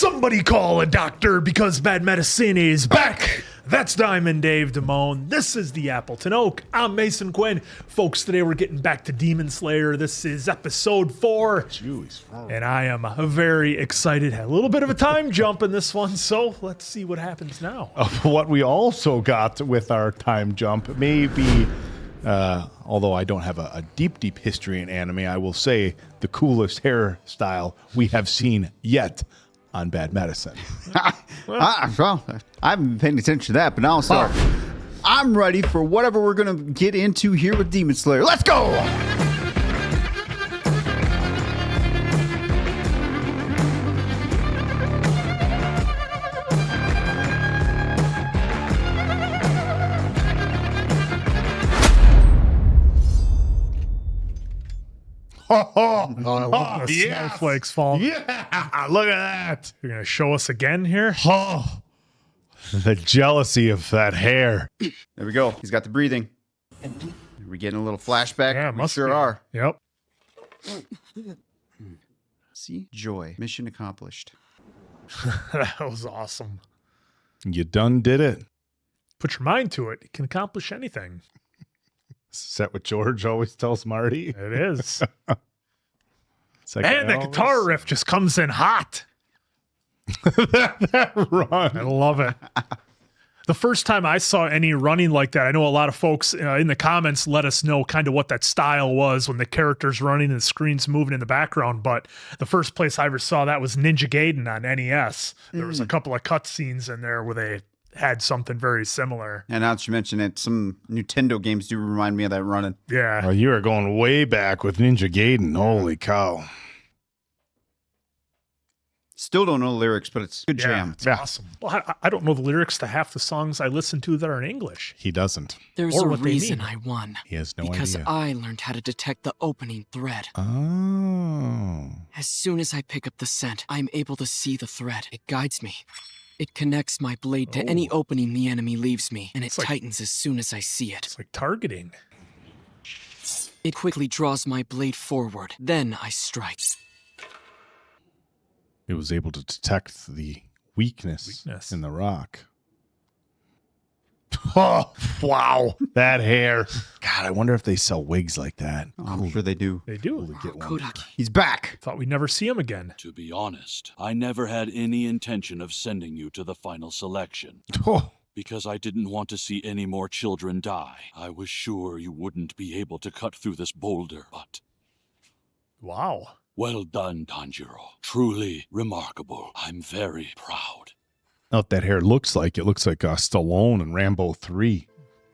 Somebody call a doctor because bad medicine is back. That's Diamond Dave Damone. This is the Appleton Oak. I'm Mason Quinn. Folks, today we're getting back to Demon Slayer. This is episode 4. Jeez. And I am very excited. Had a little bit of a time jump in this one, so let's see what happens now. What we also got with our time jump may be, although I don't have a deep history in anime, I will say the coolest hairstyle we have seen yet on Bad Medicine. Well, I haven't been paying attention to that, but also I'm ready for whatever we're going to get into here with Demon Slayer. Let's go! The snowflakes fall. Yeah, look at that. You're going to show us again here? Oh, the jealousy of that hair. There we go. He's got the breathing. Are we getting a little flashback? Yeah, we must sure be. are. Yep. See? Joy. Mission accomplished. That was awesome. You done did it. Put your mind to it. You can accomplish anything. Is that what George always tells Marty? It is. It's like, And the guitar riff just comes in hot. that run. I love it. The first time I saw any running like that, I know a lot of folks in the comments let us know kind of what that style was when the character's running and the screen's moving in the background. But the first place I ever saw that was Ninja Gaiden on NES. There was a couple of cutscenes in there where they had something very similar. And now that you mention it, some Nintendo games do remind me of that running. Yeah. Oh, you are going way back with Ninja Gaiden. Holy cow. Still don't know the lyrics, but it's a good jam. It's awesome. Well, I don't know the lyrics to half the songs I listen to that are in English. He doesn't. There's Or a what they reason mean. I won. He has no because idea. I learned how to detect the opening thread. Oh. As soon as I pick up the scent, I'm able to see the thread. It guides me. It connects my blade to any opening the enemy leaves me, and it It's like- tightens as soon as I see it. It's like targeting. It quickly draws my blade forward. Then I strike. It was able to detect the weakness in the rock. Oh, wow. That hair. God, I wonder if they sell wigs like that. Oh, I'm sure they do. They do. Cool to get one. Kodaki. He's back. Thought we'd never see him again. To be honest, I never had any intention of sending you to the final selection. Oh, Because I didn't want to see any more children die. I was sure you wouldn't be able to cut through this boulder, but Wow. well done, Tanjiro. Truly remarkable. I'm very proud. what that hair looks like. It looks like Stallone and Rambo 3.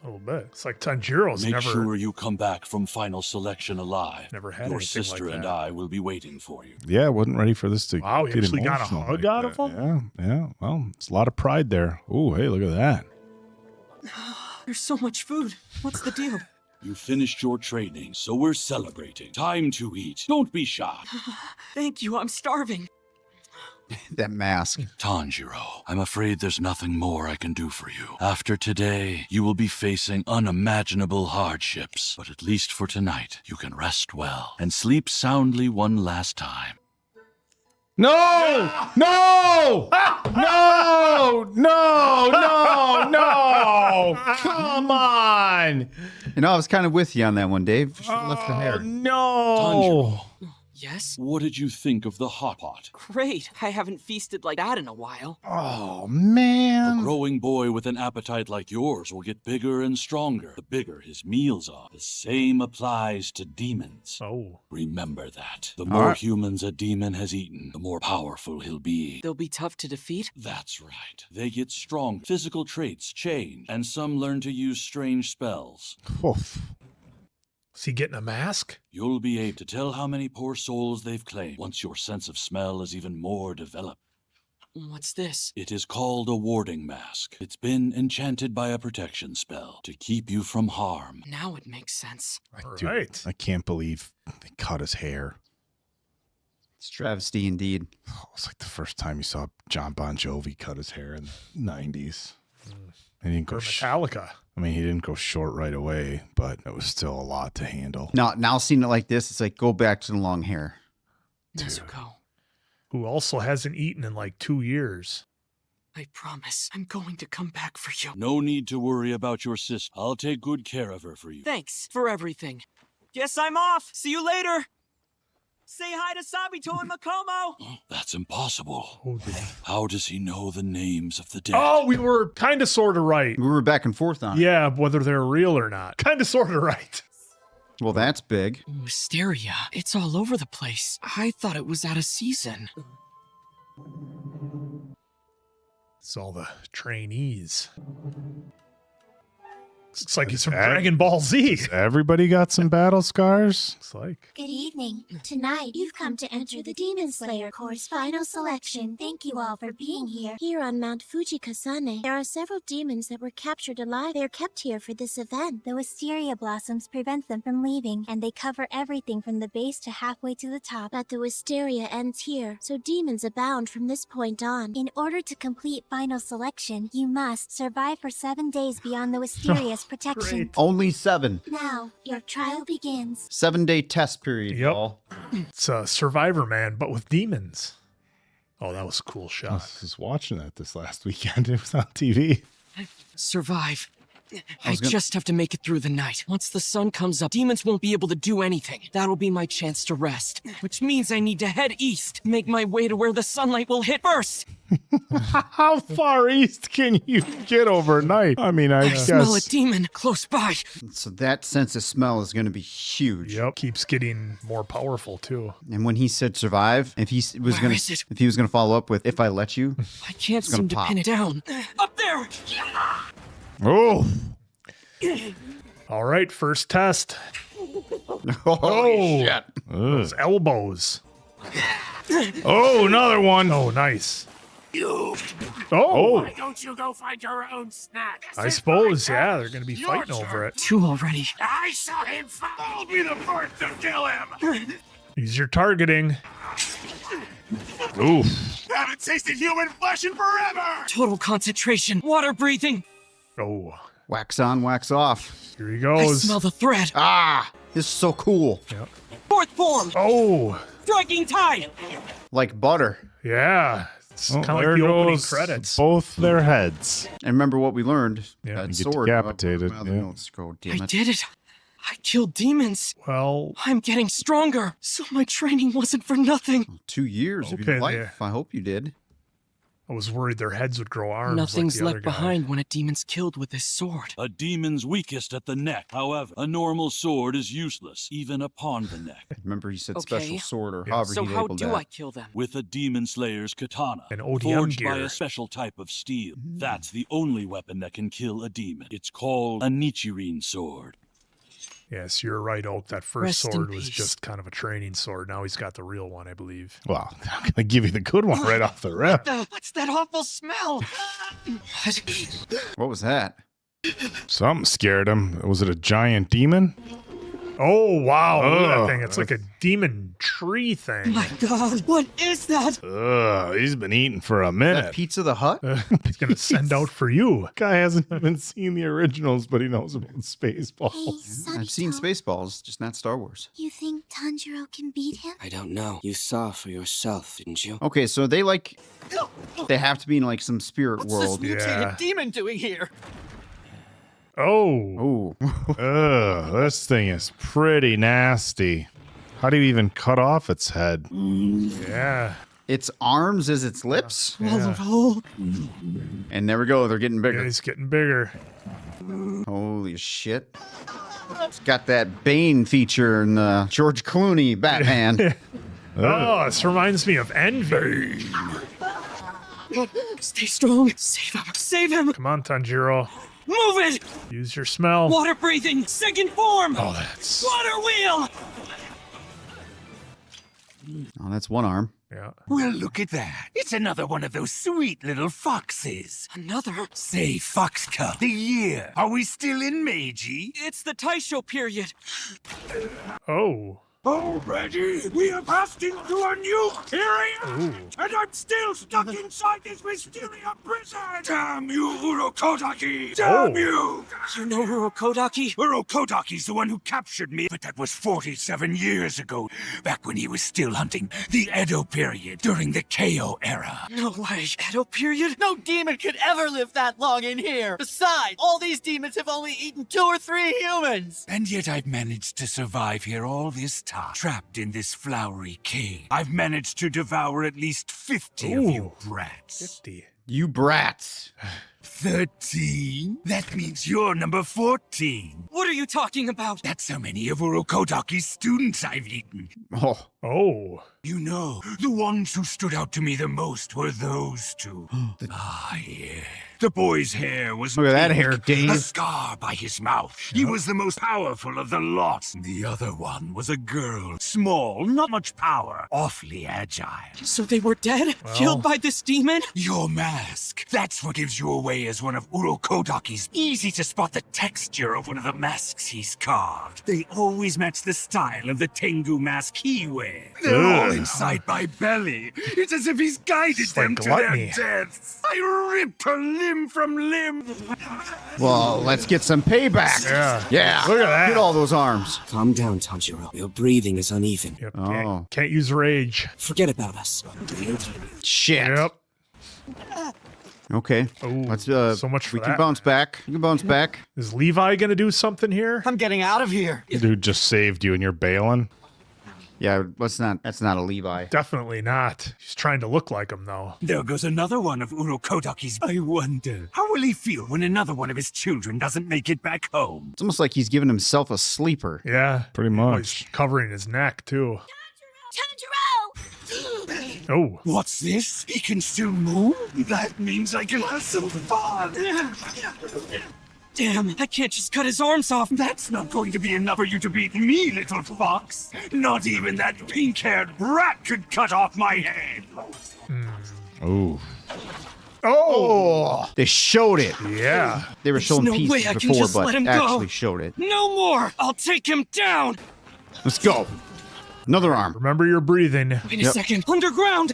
A little bit. It's like Tanjiro's Make never sure you come back from final selection alive. Never had Your anything sister like and that. I will be waiting for you. Yeah, I wasn't ready for this to Wow, he get actually got a emotional hug like out of that. him? Yeah. Well, it's a lot of pride there. Oh, hey, look at that. There's so much food. What's the deal? You finished your training, so we're celebrating. Time to eat. Don't be shy. Thank you, I'm starving. That mask. Tanjiro, I'm afraid there's nothing more I can do for you. After today, you will be facing unimaginable hardships. But at least for tonight, you can rest well and sleep soundly one last time. No! No! No! No! Come on! You know, I was kind of with you on that one, Dave. Should have left the hair. No! Yes? What did you think of the hot pot? Great. I haven't feasted like that in a while. Oh, A man. growing boy with an appetite like yours will get bigger and stronger the bigger his meals are. The same applies to demons. Oh. Remember that. The more right. humans a demon has eaten, the more powerful he'll be. They'll be tough to defeat? That's right. They get strong. Physical traits change, and some learn to use strange spells. Oof. Is he getting a mask? You'll be able to tell how many poor souls they've claimed once your sense of smell is even more developed. What's this? It is called a warding mask. It's been enchanted by a protection spell to keep you from harm. Now it makes sense. Dude, Right. I can't believe they cut his hair. It's travesty indeed. Oh, it's like the first time you saw John Bon Jovi cut his hair in the 90s. He didn't go Or Metallica. I mean, he didn't go short right away, but it was still a lot to handle. Now seeing it like this, it's like go back to the long hair. Nezuko. Who also hasn't eaten in like 2 years. I promise I'm going to come back for you. No need to worry about your sister. I'll take good care of her for you. Thanks for everything. Guess I'm off. See you later. Say hi to Sabito and Makomo. That's impossible. Oh, How does he know the names of the dead? oh, we were kind of sort of right. We were back and forth on it. Yeah, whether they're real or not. Kind of sort of right. Well, that's big. Wisteria. It's all over the place. I thought it was out of season. It's all the trainees. It's like he's from Dragon Ball Z. Everybody got some battle scars? Looks like. Good evening. Tonight, you've come to enter the Demon Slayer Corps' final selection. Thank you all for being here. Here on Mount Fujikasane, there are several demons that were captured alive. They're kept here for this event. The wisteria blossoms prevent them from leaving, and they cover everything from the base to halfway to the top. But the wisteria ends here, so demons abound from this point on. In order to complete final selection, you must survive for 7 days beyond the wisteria's protection. Great. Only 7. Now, your trial begins. 7-day test period, Yep. y'all. It's a Survivor Man, but with demons. Oh, that was a cool I shot. was watching that this last weekend. It was on TV. Survive. I was gonna- just have to make it through the night. Once the sun comes up, demons won't be able to do anything. That'll be my chance to rest. Which means I need to head east, make my way to where the sunlight will hit first. How far east can you get overnight? I mean, I Smell a guess. demon close by. So that sense of smell is going to be huge. Yep. Keeps getting more powerful, too. And when he said survive, if he was Where going is it? to, if he was going to follow up with "if I let you," I can't gonna seem to pop. pin it down. Up there! Oh, All right, first test. oh shit! Those elbows. oh, another one. Oh, nice. Oh, Why don't you go find your own snack? I suppose, yeah, they're going to be fighting over it. 2 already. I saw him fall. I'll be the first to kill him. Use your targeting. oof. Haven't tasted human flesh in forever. Total concentration. Water breathing. Oh, Wax on, wax off. here he I goes. smell the thread. Ah, this is so cool. Fourth form. Oh, Striking tide. Like butter. yeah. It's Oh, kind of there like the opening goes credits. both their heads. And remember what we learned? Yeah. That You get sword. decapitated, Oh, the yeah. notes go, I damn it. did it. I killed demons. Well, I'm getting stronger. So my training wasn't for nothing. 2 years of Okay, your life. yeah. I hope you did. I was worried their heads would grow arms. Nothing's like the left other guy. behind when a demon's killed with his sword. A demon's weakest at the neck. However, a normal sword is useless, even upon the neck. Remember he said Okay. special sword or Yeah. however So he how labeled do that. I kill them? With a demon slayer's katana, An ODM forged by gear. a special type of steel. That's the only weapon that can kill a demon. It's called a Nichirin sword. Yes, you're right, Oak. That first Rest in sword was peace. just kind of a training sword. Now he's got the real one, I believe. Well, I'm going to give you the good one right off the rip. What's that awful smell? What was that? Something scared him. Was it a giant demon? Oh, wow. Look at that Ugh. thing. It's like a demon tree thing. My God, what is that? Ugh, he's been eating for a That minute. Pizza the Hut? He's going to send out for you. Guy hasn't even seen the originals, but he knows about Hey, Spaceballs. I've seen Sabito, Spaceballs, just not Star Wars. You think Tanjiro can beat him? I don't know. You saw for yourself, didn't you? Okay, so they they have to be in like some spirit world. Yeah. demon doing here? Oh. Oh, Ugh, this thing is pretty nasty. How do you even cut off its head? Yeah. its arms is its lips. Yeah. And there we go, they're getting Yeah, bigger. he's getting bigger. Holy shit. It's got that Bane feature in the George Clooney Batman. Oh, this reminds me of Envy. Stay strong. Save him. Save him. Come on, Tanjiro. Move it. Use your smell. Water breathing. Second form. Oh, that's... Water wheel. Oh, that's one arm. Yeah. Well, look at that. It's another one of those sweet little foxes. Another. Say, Fox Cup, the year. Are we still in Meiji? It's the Taisho period. Oh. Already, we have passed into a new period, and I'm still stuck inside this mysterious prison. Damn you, Urokodaki! Damn you! You know Urokodaki? Urokodaki's the one who captured me, but that was 47 years ago, back when he was still hunting the Edo period during the KO era. No way. Edo period? No demon could ever live that long in here. Besides, all these demons have only eaten 2 or 3 humans. And yet I've managed to survive here all this time, trapped in this flowery cave. I've managed to devour at least 50 of you brats. 50. You brats. 13? That means you're number 14. What are you talking about? That's how many of Urokodaki's students I've eaten. Oh, Oh. You know, the ones who stood out to me the most were those two. Yeah. The boy's hair was look at that pink, hair, Dave. a scar by his mouth. He was the most powerful of the lot. The other one was a girl, small, not much power, awfully agile. So they were dead? Killed by this demon? Your mask. That's what gives you away as one of Urokodaki's. Easy to spot the texture of one of the masks he's carved. They always match the style of the Tengu mask he wears. They're all inside my belly. It's as if he's guided them like to gluttony. their deaths. I ripped a limb from limb. well, let's get some payback. Yeah. Look at that. Get all those arms. Calm down, Tanjiro. Your breathing is uneven. Yep. Oh. Can't use rage. Forget about us. Shit. Yep. Okay. Ooh, Let's so much for we can that. bounce back. You can bounce back. Is Levi going to do something here? I'm getting out of here. Dude just saved you and you're bailing. Yeah, that's not a Levi. Definitely not. He's trying to look like him, though. There goes another one of Urokodaki's. I wonder, how will he feel when another one of his children doesn't make it back home? It's almost like he's giving himself a sleeper. Yeah. Pretty Oh, much. he's covering his neck, too. Tanjiro! Oh. What's this? He can still move? That means I can have some fun. Damn, I can't just cut his arms off. That's not going to be enough for you to beat me, little fox. Not even that pink-haired brat could cut off my head. Ooh. Oh, they showed it. Yeah. They were showing no way pieces I can before, just but let him go. actually showed it. No more! I'll take him down! Let's go. Another arm. Remember your breathing. Wait a second. Underground!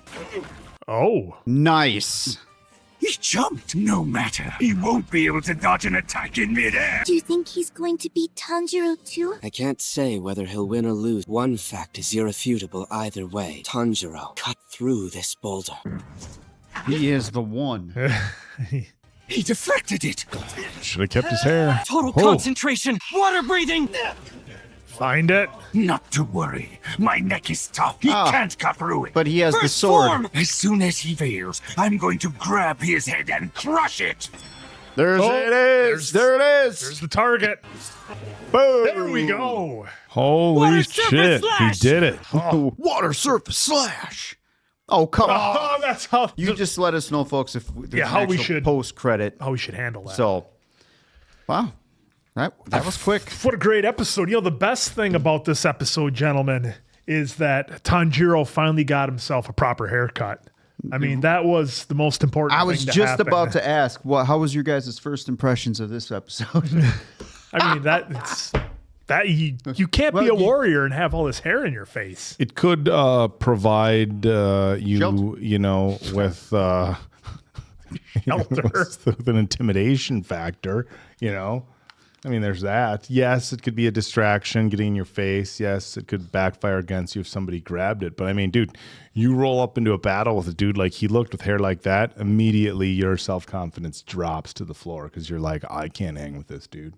Oh. Nice. He jumped. No matter. He won't be able to dodge an attack in midair. Do you think he's going to beat Tanjiro too? I can't say whether he'll win or lose. One fact is irrefutable either way. Tanjiro cut through this boulder. He is the one. He deflected it. Should have kept his hair. Total Oh. concentration! Water breathing! Find it. Not to worry. My neck is tough. He Ah. can't cut through it. But he has the First sword. form! As soon as he fails, I'm going to grab his head and crush it. There's Oh, it is. There it is. There's the target. Boom. There we go. Holy Water shit. surface He slash. did it. Water surface slash. Oh, come on. Oh, that's how You just let us know, folks, if there's how an we actual should- post-credit. how we should handle that. So, wow. That was quick. What a great episode. You know, the best thing about this episode, gentlemen, is that Tanjiro finally got himself a proper haircut. I mean, that was the most important I thing was to just happen. about to ask, how was your guys' first impressions of this episode? I mean, you can't be a warrior and have all this hair in your face. It could provide you, Shelter. you know, with Shelter. with an intimidation factor, you know. I mean, there's that. Yes, it could be a distraction getting in your face. Yes, it could backfire against you if somebody grabbed it. But I mean, dude, you roll up into a battle with a dude like he looked with hair like that, immediately your self-confidence drops to the floor because you're like, I can't hang with this dude.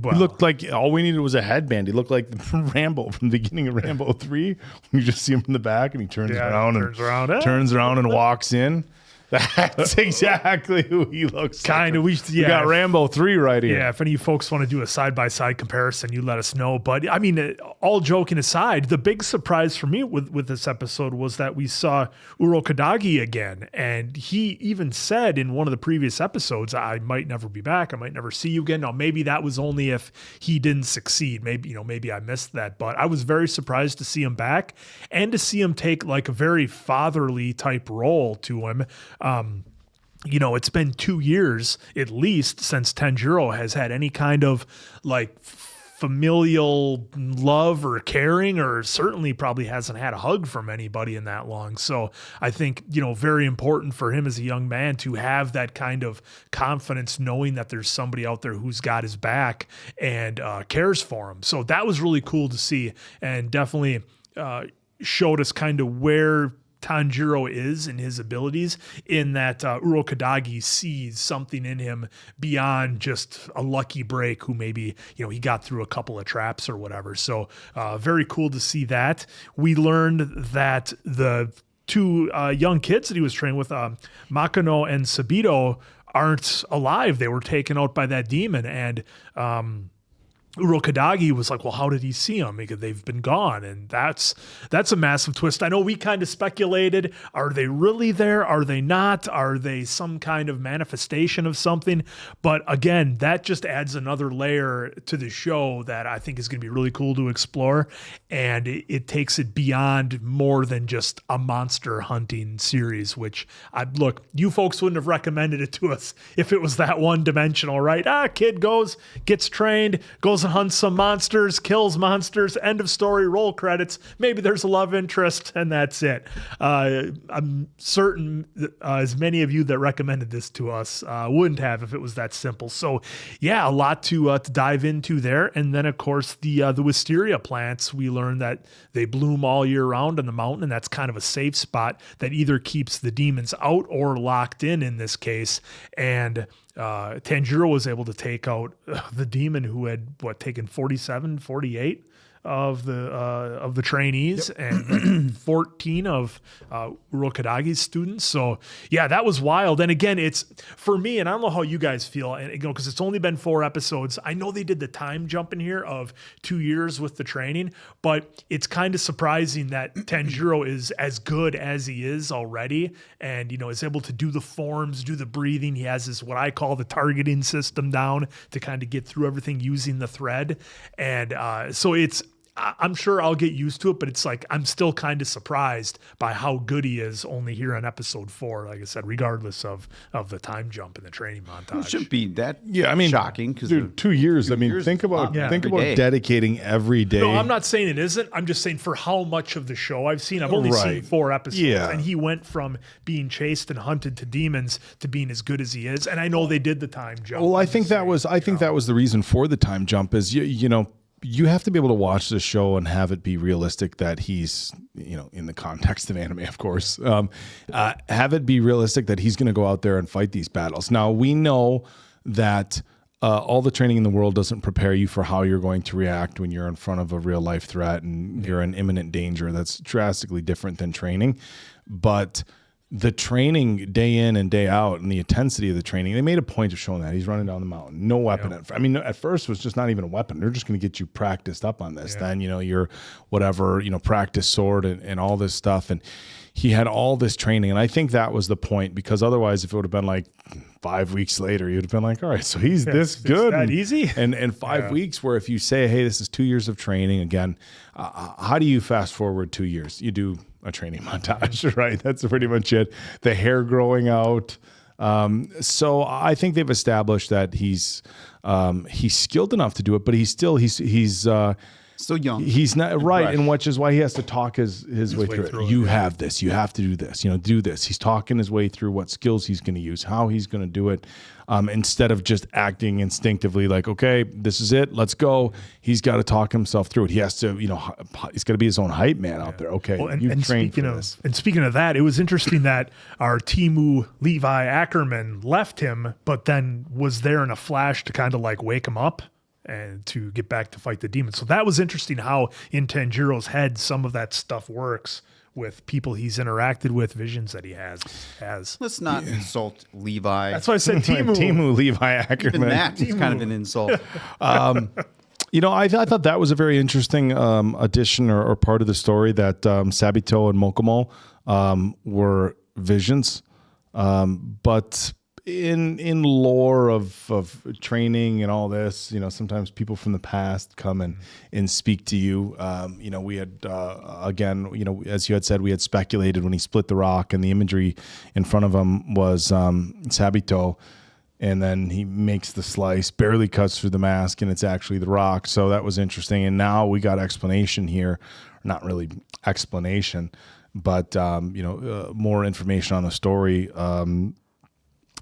Well, He looked like all we needed was a headband. He looked like Rambo from the beginning of Rambo 3. You just see him in the back and he turns around and walks in. That's exactly who he looks kind of. like. We got Rambo 3 right here. Yeah, if any folks want to do a side-by-side comparison, you let us know. But I mean, all joking aside, the big surprise for me with this episode was that we saw Urokodaki again. And he even said in one of the previous episodes, I might never be back. I might never see you again. Now, maybe that was only if he didn't succeed. Maybe I missed that. But I was very surprised to see him back and to see him take like a very fatherly type role to him. You know, it's been 2 years at least since Tanjiro has had any kind of like familial love or caring, or certainly probably hasn't had a hug from anybody in that long. So I think, very important for him as a young man to have that kind of confidence, knowing that there's somebody out there who's got his back and cares for him. So that was really cool to see, and definitely showed us kind of where Tanjiro is in his abilities, in that Urokodaki sees something in him beyond just a lucky break who maybe, he got through a couple of traps or whatever. So very cool to see that. We learned that the two young kids that he was training with, Makino and Sabito, aren't alive. They were taken out by that demon, and Urokodaki was like, well, how did he see them? Because they've been gone. And that's a massive twist. I know we kind of speculated, are they really there? Are they not? Are they some kind of manifestation of something? But again, that just adds another layer to the show that I think is going to be really cool to explore. And it takes it beyond more than just a monster hunting series, which look, you folks wouldn't have recommended it to us if it was that one dimensional, right? Kid gets trained, goes and hunts some monsters, kills monsters, end of story, roll credits. Maybe there's a love interest, and that's it. I'm certain as many of you that recommended this to us wouldn't have if it was that simple. So yeah, a lot to dive into there. And then of course the wisteria plants, we learned that they bloom all year round on the mountain, and that's kind of a safe spot that either keeps the demons out or locked in this case. And Tanjiro was able to take out the demon who had taken 47, 48 of the trainees, and 14 of Urokodaki's students. So yeah, that was wild. And again, it's for me, and I don't know how you guys feel, and because it's only been 4 episodes. I know they did the time jump in here of 2 years with the training, but it's kind of surprising that Tanjiro is as good as he is already, and is able to do the forms, do the breathing. He has this, what I call the targeting system down to kind of get through everything using the thread. And so I'm sure I'll get used to it, but it's like I'm still kind of surprised by how good he is only here on episode 4, like I said, regardless of the time jump and the training montage. It shouldn't be that shocking. Because 2 years. Think about dedicating every day. No, I'm not saying it isn't. I'm just saying for how much of the show I've seen. I've only seen 4 episodes, and he went from being chased and hunted to demons to being as good as he is. And I know they did the time jump. Well, I think that was the reason for the time jump is you have to be able to watch the show and have it be realistic that he's, in the context of anime, of course, have it be realistic that he's going to go out there and fight these battles. Now, we know that all the training in the world doesn't prepare you for how you're going to react when you're in front of a real life threat and you're in imminent danger. That's drastically different than training. But the training day in and day out and the intensity of the training, they made a point of showing that he's running down the mountain, no weapon. At first it was just not even a weapon. They're just going to get you practiced up on this. Then, your whatever, practice sword and all this stuff. And he had all this training. And I think that was the point, because otherwise if it would have been like 5 weeks later, you'd have been like, all right, so he's this good. That easy. And 5 weeks, where if you say, hey, this is 2 years of training, again, how do you fast forward 2 years? You do a training montage, right? That's pretty much it. The hair growing out. So I think they've established that he's skilled enough to do it, but he's still young. He's not right, and which is why he has to talk his way through it. You have this. You have to do this. Do this. He's talking his way through what skills he's going to use, how he's going to do it, instead of just acting instinctively like, okay, this is it. Let's go. He's got to talk himself through it. He has to, he's got to be his own hype man out there. Okay, you've trained for this. And speaking of that, it was interesting that our Timu Levi Ackerman left him, but then was there in a flash to kind of like wake him up and to get back to fight the demons. So that was interesting how in Tanjiro's head some of that stuff works with people he's interacted with, visions that he has. Let's not insult Levi. That's why I said Timu Levi Ackerman. Even that is kind of an insult. I thought that was a very interesting addition or part of the story, that Sabito and Mokomo were visions. But in lore of training and all this, sometimes people from the past come and speak to you. We had, again, as you had said, we had speculated when he split the rock and the imagery in front of him was Sabito. And then he makes the slice, barely cuts through the mask, and it's actually the rock. So that was interesting. And now we got explanation here. Not really explanation, but, more information on the story.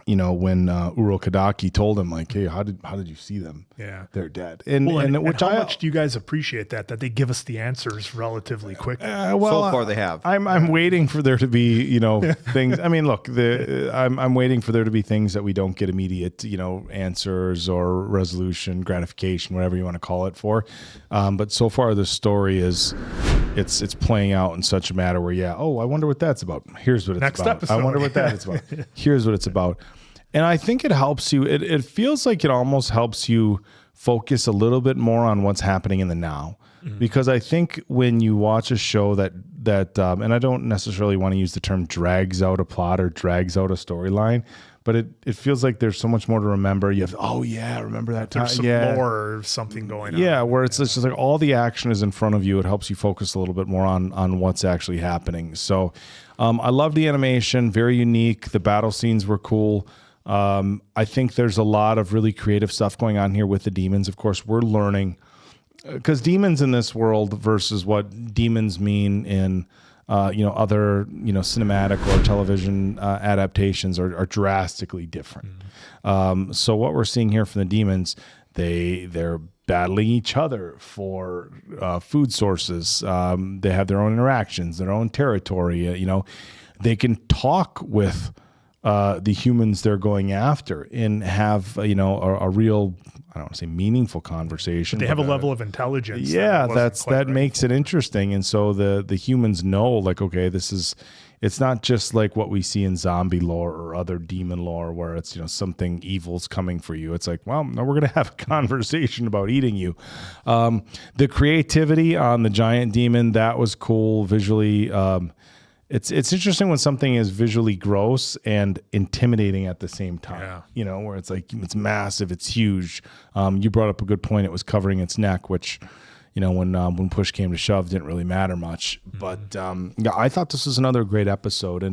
When Urokodaki told him, like, hey, how did you see them? Yeah. They're dead. How much do you guys appreciate that they give us the answers relatively quick? So far they have. I'm waiting for there to be, things. I mean, look, I'm waiting for there to be things that we don't get immediate, answers or resolution, gratification, whatever you want to call it for. But so far the story is, it's playing out in such a matter where, I wonder what that's about. Here's what it's Next about. episode. I wonder what that is about. Here's what it's about. And I think it helps you. It feels like it almost helps you focus a little bit more on what's happening in the now. Mm-hmm. Because I think when you watch a show that and I don't necessarily want to use the term drags out a plot or drags out a storyline, but it feels like there's so much more to remember. You have, remember that time? There's some lore or something going on. Yeah, where it's just like all the action is in front of you. It helps you focus a little bit more on what's actually happening. So I love the animation, very unique. The battle scenes were cool. I think there's a lot of really creative stuff going on here with the demons. Of course, we're learning because demons in this world versus what demons mean in other cinematic or television adaptations are drastically different. So what we're seeing here from the demons, they're battling each other for food sources. They have their own interactions, their own territory. They can talk with the humans they're going after and have a real, I don't want to say meaningful conversation. But they have a level of intelligence. Yeah, that makes it interesting. And so the humans know, like, okay, it's not just like what we see in zombie lore or other demon lore where it's, something evil's coming for you. It's like, well, no, we're going to have a conversation about eating you. The creativity on the giant demon, that was cool visually. It's interesting when something is visually gross and intimidating at the same time. Yeah. Where it's like it's massive, it's huge. You brought up a good point. It was covering its neck, which, when push came to shove, didn't really matter much. Mm-hmm. But I thought this was another great episode.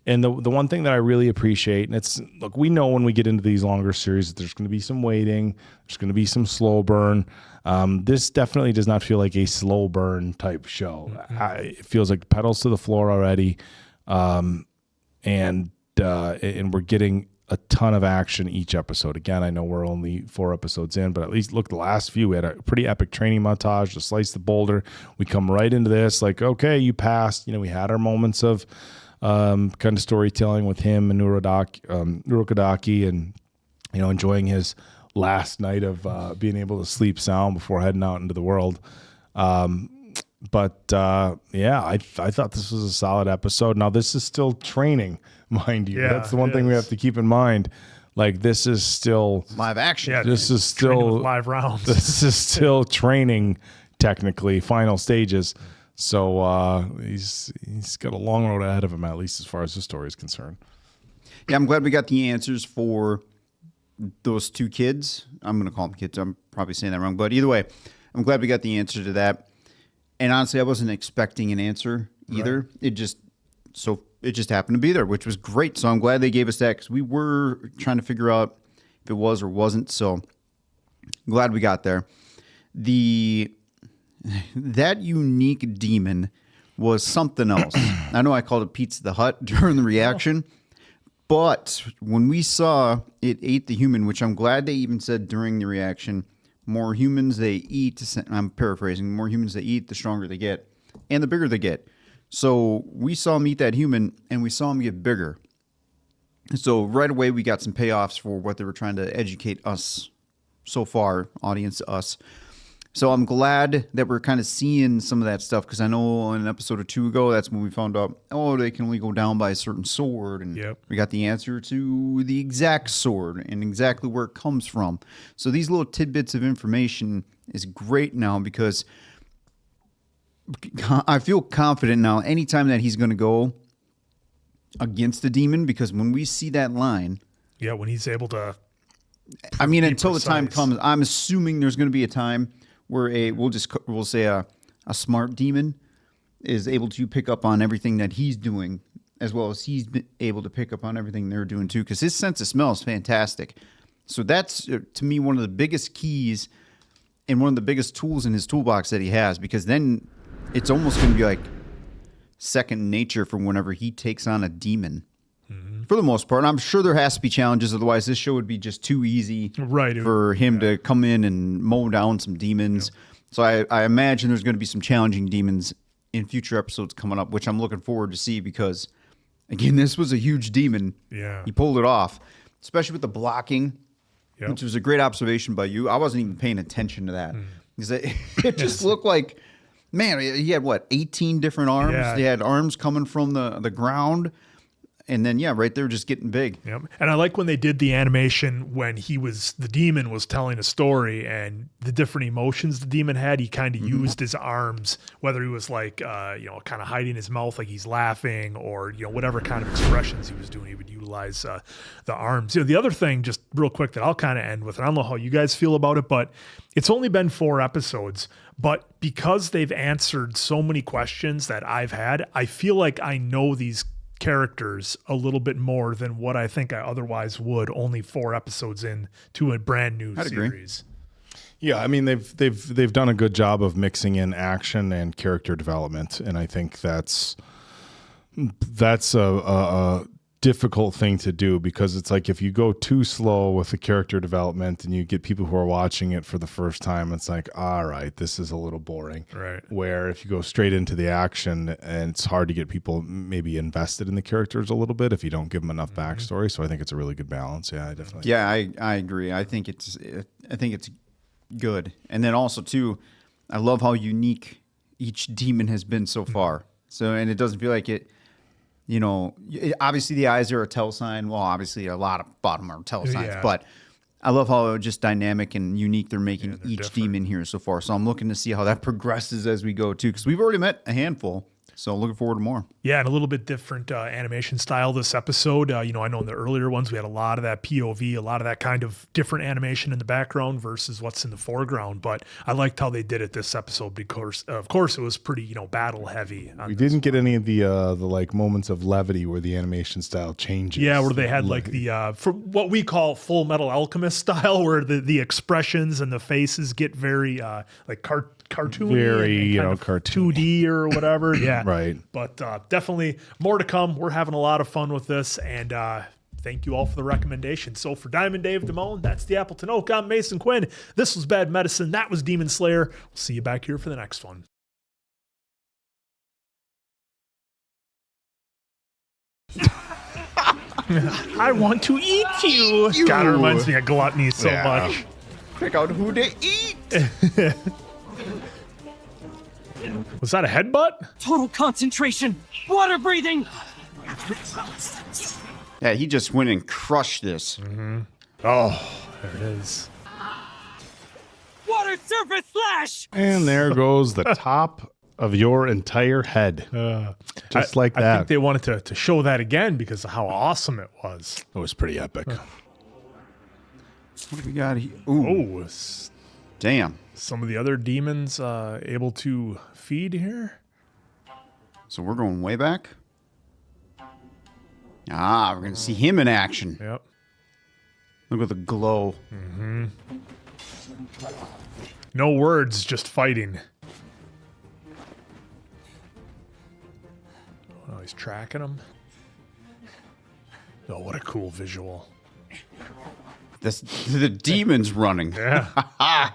And the one thing that I really appreciate, and it's, look, we know when we get into these longer series that there's going to be some waiting, there's going to be some slow burn. This definitely does not feel like a slow burn type show. Mm-hmm. It feels like pedals to the floor already, and we're getting a ton of action each episode. Again, I know we're only 4 episodes in, but at least look, the last few, we had a pretty epic training montage to slice the boulder. We come right into this, like, okay, you passed. We had our moments of kind of storytelling with him and Urokodaki, and enjoying his last night of being able to sleep sound before heading out into the world. But I thought this was a solid episode. Now, this is still training, mind you. Yeah, that's the one thing we have to keep in mind. Like, this is still live action. Yeah, this is still live rounds. This is still training, technically, final stages. So he's got a long road ahead of him, at least as far as the story is concerned. Yeah, I'm glad we got the answers for those 2 kids. I'm going to call them kids. I'm probably saying that wrong. But either way, I'm glad we got the answer to that. And honestly, I wasn't expecting an answer either. Right. It just happened to be there, which was great. So I'm glad they gave us that, because we were trying to figure out if it was or wasn't. So I'm glad we got there. That unique demon was something else. I know I called it Pizza the Hut during the reaction, but when we saw it ate the human, which I'm glad they even said during the reaction, more humans they eat, I'm paraphrasing, more humans they eat, the stronger they get, and the bigger they get. So we saw him eat that human, and we saw him get bigger. So right away, we got some payoffs for what they were trying to educate us so far, audience, us. So I'm glad that we're kind of seeing some of that stuff, because I know in an episode or 2 ago, that's when we found out, they can only go down by a certain sword. And we got the answer to the exact sword and exactly where it comes from. So these little tidbits of information is great now, because I feel confident now anytime that he's going to go against the demon, because when we see that line. Yeah, when he's able to. I mean, until the time comes, I'm assuming there's going to be a time where we'll say a smart demon is able to pick up on everything that he's doing as well as he's been able to pick up on everything they're doing too, because his sense of smell is fantastic. So that's, to me, one of the biggest keys and one of the biggest tools in his toolbox that he has, because then it's almost going to be like second nature for whenever he takes on a demon. For the most part. And I'm sure there has to be challenges, otherwise this show would be just too easy for him to come in and mow down some demons. So I imagine there's going to be some challenging demons in future episodes coming up, which I'm looking forward to see because, again, this was a huge demon. Yeah. He pulled it off, especially with the blocking, which was a great observation by you. I wasn't even paying attention to that. Because it just looked like, man, he had, 18 different arms? Yeah. He had arms coming from the ground. And then, right there, just getting big. Yep. And I like when they did the animation when the demon was telling a story and the different emotions the demon had. He kind of used his arms, whether he was like, kind of hiding his mouth like he's laughing or, whatever kind of expressions he was doing, he would utilize the arms. The other thing, just real quick, that I'll kind of end with, and I don't know how you guys feel about it, but it's only been 4 episodes. But because they've answered so many questions that I've had, I feel like I know these characters a little bit more than what I think I otherwise would, only 4 episodes in to a brand new series. Yeah, I mean they've done a good job of mixing in action and character development, and I think that's a difficult thing to do because it's like if you go too slow with the character development and you get people who are watching it for the first time, it's like, all right, this is a little boring. Right. Where if you go straight into the action, and it's hard to get people maybe invested in the characters a little bit if you don't give them enough backstory. So I think it's a really good balance. Yeah, I definitely. Yeah, I agree. I think it's good. And then also too, I love how unique each demon has been so far. So, and it doesn't feel like it. Obviously the eyes are a tell sign. Well, obviously a lot of bottom are tell signs, but I love how just dynamic and unique they're making each demon here so far. So I'm looking to see how that progresses as we go too, because we've already met a handful. So looking forward to more. Yeah, and a little bit different animation style this episode. I know in the earlier ones we had a lot of that POV, a lot of that kind of different animation in the background versus what's in the foreground. But I liked how they did it this episode because, of course, it was pretty battle heavy. We didn't get any of the like moments of levity where the animation style changes. Yeah, where they had like the for what we call Fullmetal Alchemist style, where the expressions and the faces get very like cartoony, very cartoon 2D or whatever. Yeah, right. But definitely more to come. We're having a lot of fun with this, and thank you all for the recommendation. So for Diamond Dave Damone, that's the Appleton Oak. I'm Mason Quinn. This was Bad Medicine. That was Demon Slayer. We'll see you back here for the next one. I want to eat you. God, it reminds me of gluttony so much. Pick out who to eat. Was that a headbutt? Total concentration. Water breathing. Yeah, he just went and crushed this. Oh, there it is. Water surface slash. And there goes the top of your entire head. Just like that. I think they wanted to show that again because of how awesome it was. It was pretty epic. What do we got here? Ooh. Oh, Damn. some of the other demons able to feed here? So we're going way back? Ah, we're going to see him in action. Yep. Look at the glow. Mm-hmm. No words, just fighting. Oh, he's tracking him. Oh, what a cool visual. The demon's running. Yeah. I'm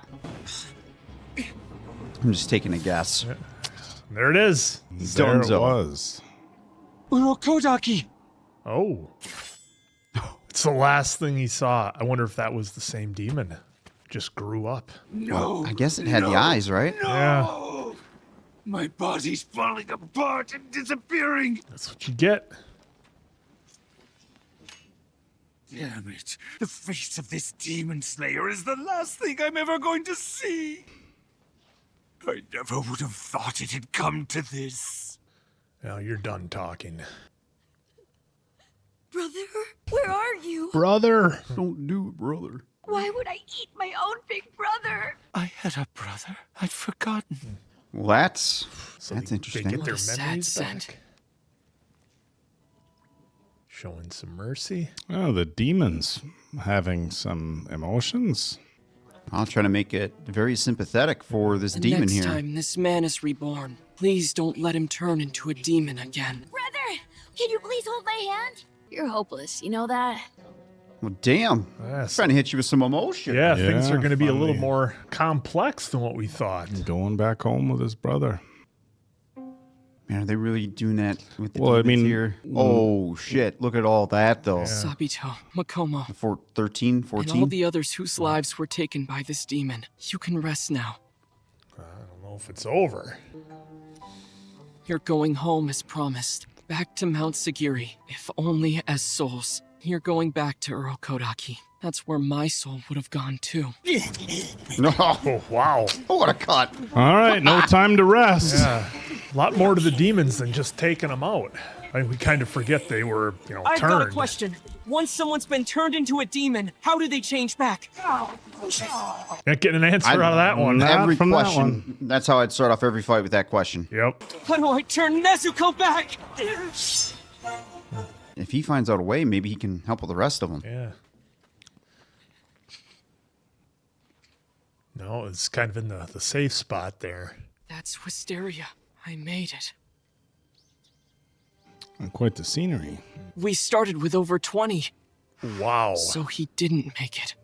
just taking a guess. Yeah. There it is. There it was. Urokodaki! Oh. It's the last thing he saw. I wonder if that was the same demon. Just grew up. Well, I guess it had the eyes, right? Yeah. My body's falling apart and disappearing. That's what you get. Damn it. The face of this demon slayer is the last thing I'm ever going to see. I never would have thought it had come to this. Now you're done talking. Brother, where are you? Brother. Don't do it, brother. Why would I eat my own big brother? I had a brother. I'd forgotten. Well, that's So interesting. They get their What a sad memories scent. back. Showing some mercy. Oh, the demons having some emotions. I'll try to make it very sympathetic for this demon Next here. time this man is reborn, please don't let him turn into a demon again. Brother, can you please hold my hand? You're hopeless, you know that? Well, damn. Yes. Trying to hit you with some emotion. Yeah, things are going to be a little finally. more complex than what we thought. Going back home with his brother. Man, are they really doing that with the Well, I demons mean, here? Oh, shit. Look at all that, though. Sabito, Makomo, 13, and 14? all the others whose lives were taken by this demon. You can rest now. I don't know if it's over. You're going home as promised. Back to Mount Sagiri, if only as souls. You're going back to Urokodaki. That's where my soul would have gone too. No. Oh, wow. What a cut. All right, no time to rest. Yeah. A lot more to the demons than just taking them out. We kind of forget they were, I've turned. got a question. Once someone's been turned into a demon, how do they change back? Not getting an answer out of that one. Not Every from that question. one. That's how I'd start off every fight with that question. Yep. How do I turn Nezuko back? If he finds out a way, maybe he can help with the rest of them. Yeah. No, it's kind of in the safe spot there. That's Wisteria. I made it. And quite the scenery. We started with over 20, Wow. so he didn't make it.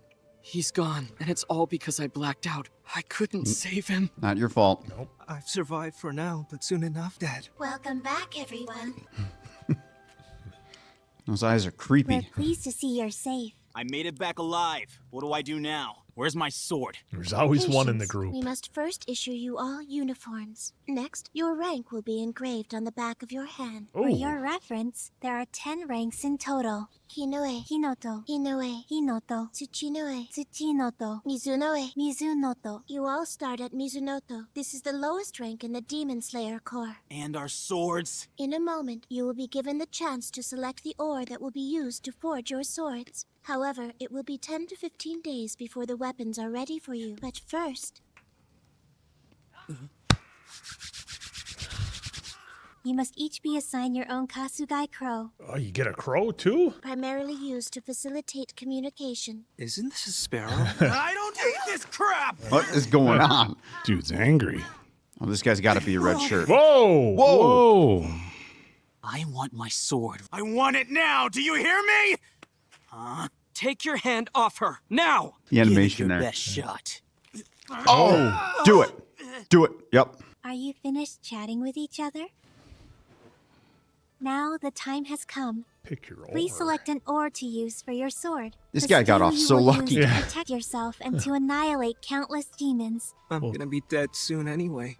He's gone, and it's all because I blacked out. I couldn't save him. Not your fault. I've survived for now, but soon enough, Dad. Welcome back, everyone. Those eyes are creepy. We're pleased to see you're safe. I made it back alive. What do I do now? Where's my sword? There's always one in the Patience. group. We must first issue you all uniforms. Next, your rank will be engraved on the back of your hand. For Ooh. your reference, there are 10 ranks in total. Hinoe, Hinoto, Hinoe, Hinoto, Tsuchinoe, Tsuchinoto, Mizunoe, Mizunoto. You all start at Mizunoto. This is the lowest rank in the Demon Slayer Corps. And our swords? In a moment, you will be given the chance to select the ore that will be used to forge your swords. However, it will be 10 to 15 days before the weapons are ready for you. But first, you must each be assigned your own Kasugai crow, Oh, you get a crow too? primarily used to facilitate communication. Isn't this a sparrow? I don't eat this crap! What is going on? Dude's angry. Oh, this guy's got to be a red shirt. Whoa! Whoa. I want my sword. I want it now! Do you hear me? Take your hand off her, now! The animation Give it your there. best shot. Oh, do it. Do it. Yep. Are you finished chatting with each other? Now the time has come. Pick your Please ore. select an ore to use for your sword. This The guy got skill off you so will lucky. use Yeah. to protect yourself and to annihilate countless demons. I'm gonna be dead soon anyway.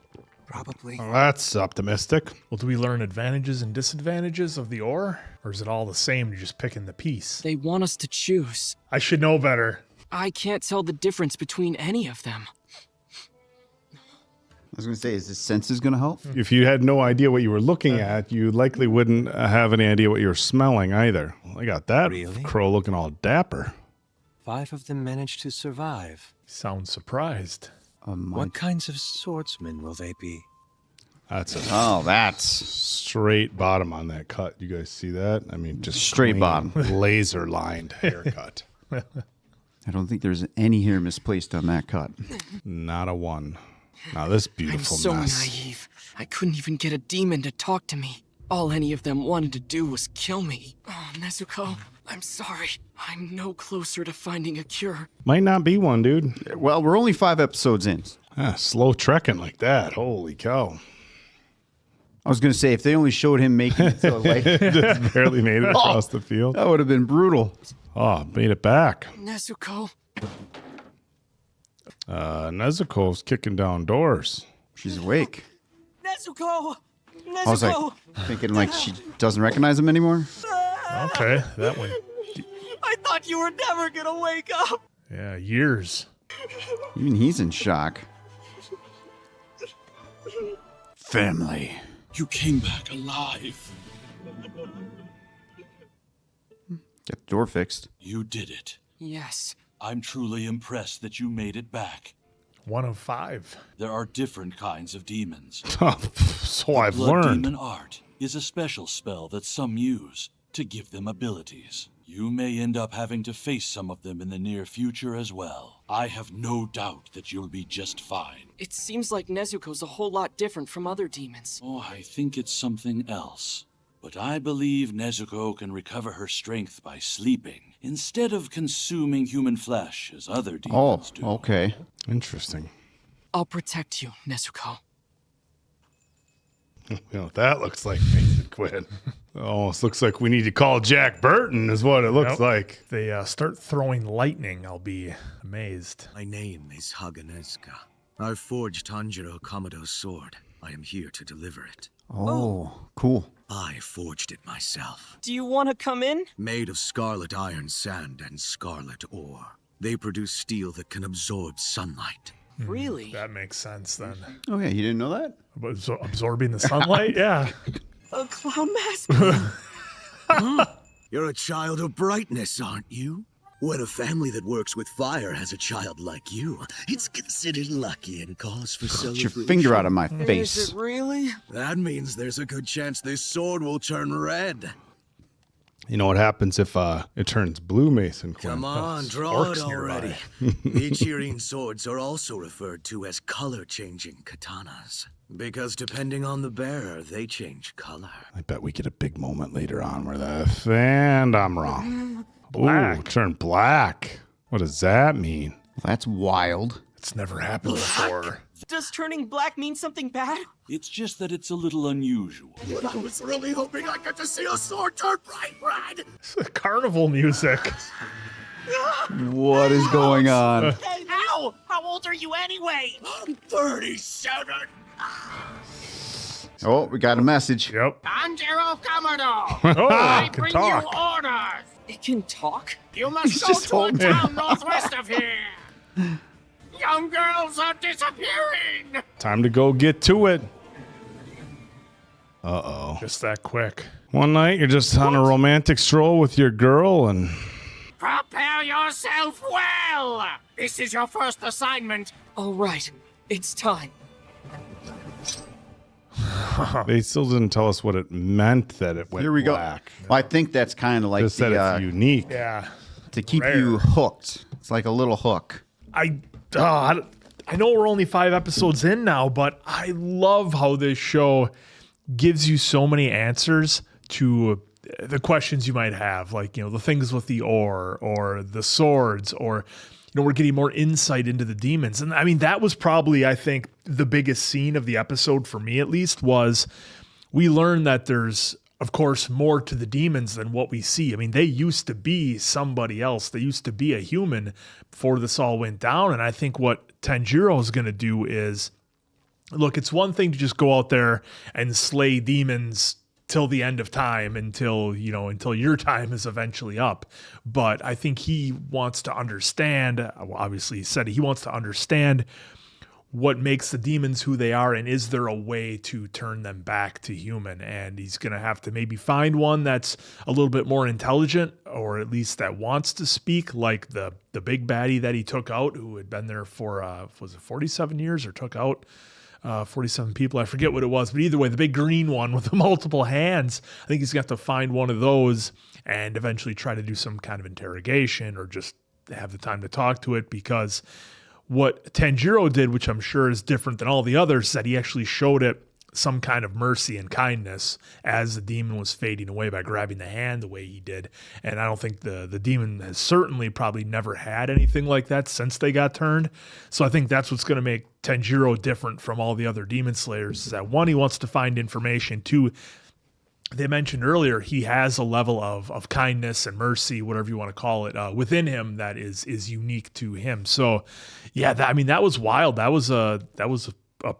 Probably. Well, that's optimistic. Well, do we learn advantages and disadvantages of the ore? Or is it all the same? You're just picking the piece? They want us to choose. I should know better. I can't tell the difference between any of them. I was going to say, is this senses going to help? If you had no idea what you were looking at, you likely wouldn't have any idea what you were smelling either. Well, I got that Really? crow looking all dapper. 5 of them managed to survive. Sounds surprised. What kinds of swordsmen will they be? That's a Oh, that's straight bottom on that cut. You guys see that? I mean, just Straight clean, bottom. laser lined haircut. I don't think there's any hair misplaced on that cut. Not a one. Now this I'm beautiful so mess. naive. I couldn't even get a demon to talk to me. All any of them wanted to do was kill me. Oh, Nezuko, I'm sorry. I'm no closer to finding a cure. Might not be one, dude. Well, we're only 5 episodes in. Slow trekking like that. Holy cow. I was going to say, if they only showed him making it so like, Just barely made it across the field. that would have been brutal. Oh, made it back. Nezuko, Nezuko's kicking down doors. She's awake. Nezuko, I was like, Nezuko. thinking like she doesn't recognize him anymore. Okay, that one. I thought you were never gonna wake up. Yeah, years. Even he's in shock. Family. You came back alive. Get the door fixed. You did it. Yes. I'm truly impressed that you made it back. 1 of 5. There are different kinds of demons. So I've Blood learned. Demon Art is a special spell that some use. to give them abilities. You may end up having to face some of them in the near future as well. I have no doubt that you'll be just fine. It seems like Nezuko's a whole lot different from other demons. Oh, I think it's something else. But I believe Nezuko can recover her strength by sleeping, instead of consuming human flesh as other demons do. Okay. Interesting. I'll protect you, Nezuko. You know what that looks like, Mason Quinn. Almost looks like we need to call Jack Burton, is what it looks like. If they start throwing lightning, I'll be amazed. My name is Haganezuka. I've forged Tanjiro Kamado's sword. I am here to deliver it. Oh, cool. I forged it myself. Do you want to come in? Made of scarlet iron sand and scarlet ore. They produce steel that can absorb sunlight. Really? That makes sense then. Oh, yeah, you didn't know that? So absorbing the sunlight? Yeah. A clown mask? You're a child of brightness, aren't you? When a family that works with fire has a child like you, it's considered lucky and cause for Get celebration. your finger out of my Is face. it really? That means there's a good chance this sword will turn red. You know what happens if it turns blue, Mason Quinn? Come on, draw it Orcs already. Ichirin swords are also referred to as color-changing katanas. Because depending on the bearer, they change color. I bet we get a big moment later on where and I'm wrong. Black. Ooh, turn black. What does that mean? That's wild. It's never happened before. Does turning black mean something bad? It's just that it's a little unusual. But I was really hoping I got to see a sword turn bright red. Carnival music. What is going on? Hey, how? How old are you anyway? I'm 37. Oh, we got a message. Yep. Tanjiro Kamado! Oh, I it can bring talk. you orders! It can talk? You must go to a town northwest of here! Young girls are disappearing! Time to go get to it. Uh-oh. Just that quick. One night you're just on a romantic stroll with your girl and... Prepare yourself well! This is your first assignment. All right, it's time. They still didn't tell us what it meant that it went Here we black. go. Well, I think that's kind of like Just that it's unique. Yeah. to keep Rare. you hooked. It's like a little hook. I know we're only 5 episodes in now, but I love how this show gives you so many answers to the questions you might have, like, you know, the things with the ore or the swords, or, you know, we're getting more insight into the demons. And I mean, that was probably, I think, the biggest scene of the episode for me, at least, was we learned that there's, of course, more to the demons than what we see. I mean, they used to be somebody else. They used to be a human before this all went down. And I think what Tanjiro is going to do is, look, it's one thing to just go out there and slay demons till the end of time, until your time is eventually up. But I think he wants to understand, well, obviously he said he wants to understand what makes the demons who they are, and is there a way to turn them back to human? And he's going to have to maybe find one that's a little bit more intelligent, or at least that wants to speak, like the big baddie that he took out, who had been there for, was it 47 years, or took out 47 people? I forget what it was, but either way, the big green one with the multiple hands, I think he's got to find one of those and eventually try to do some kind of interrogation, or just have the time to talk to it, because what Tanjiro did, which I'm sure is different than all the others, is that he actually showed it some kind of mercy and kindness as the demon was fading away by grabbing the hand the way he did. And I don't think the demon has certainly probably never had anything like that since they got turned. So I think that's what's going to make Tanjiro different from all the other demon slayers, is that, one, he wants to find information. Two, they mentioned earlier, he has a level of kindness and mercy, whatever you want to call it, within him that is unique to him. So yeah, that was wild. That was a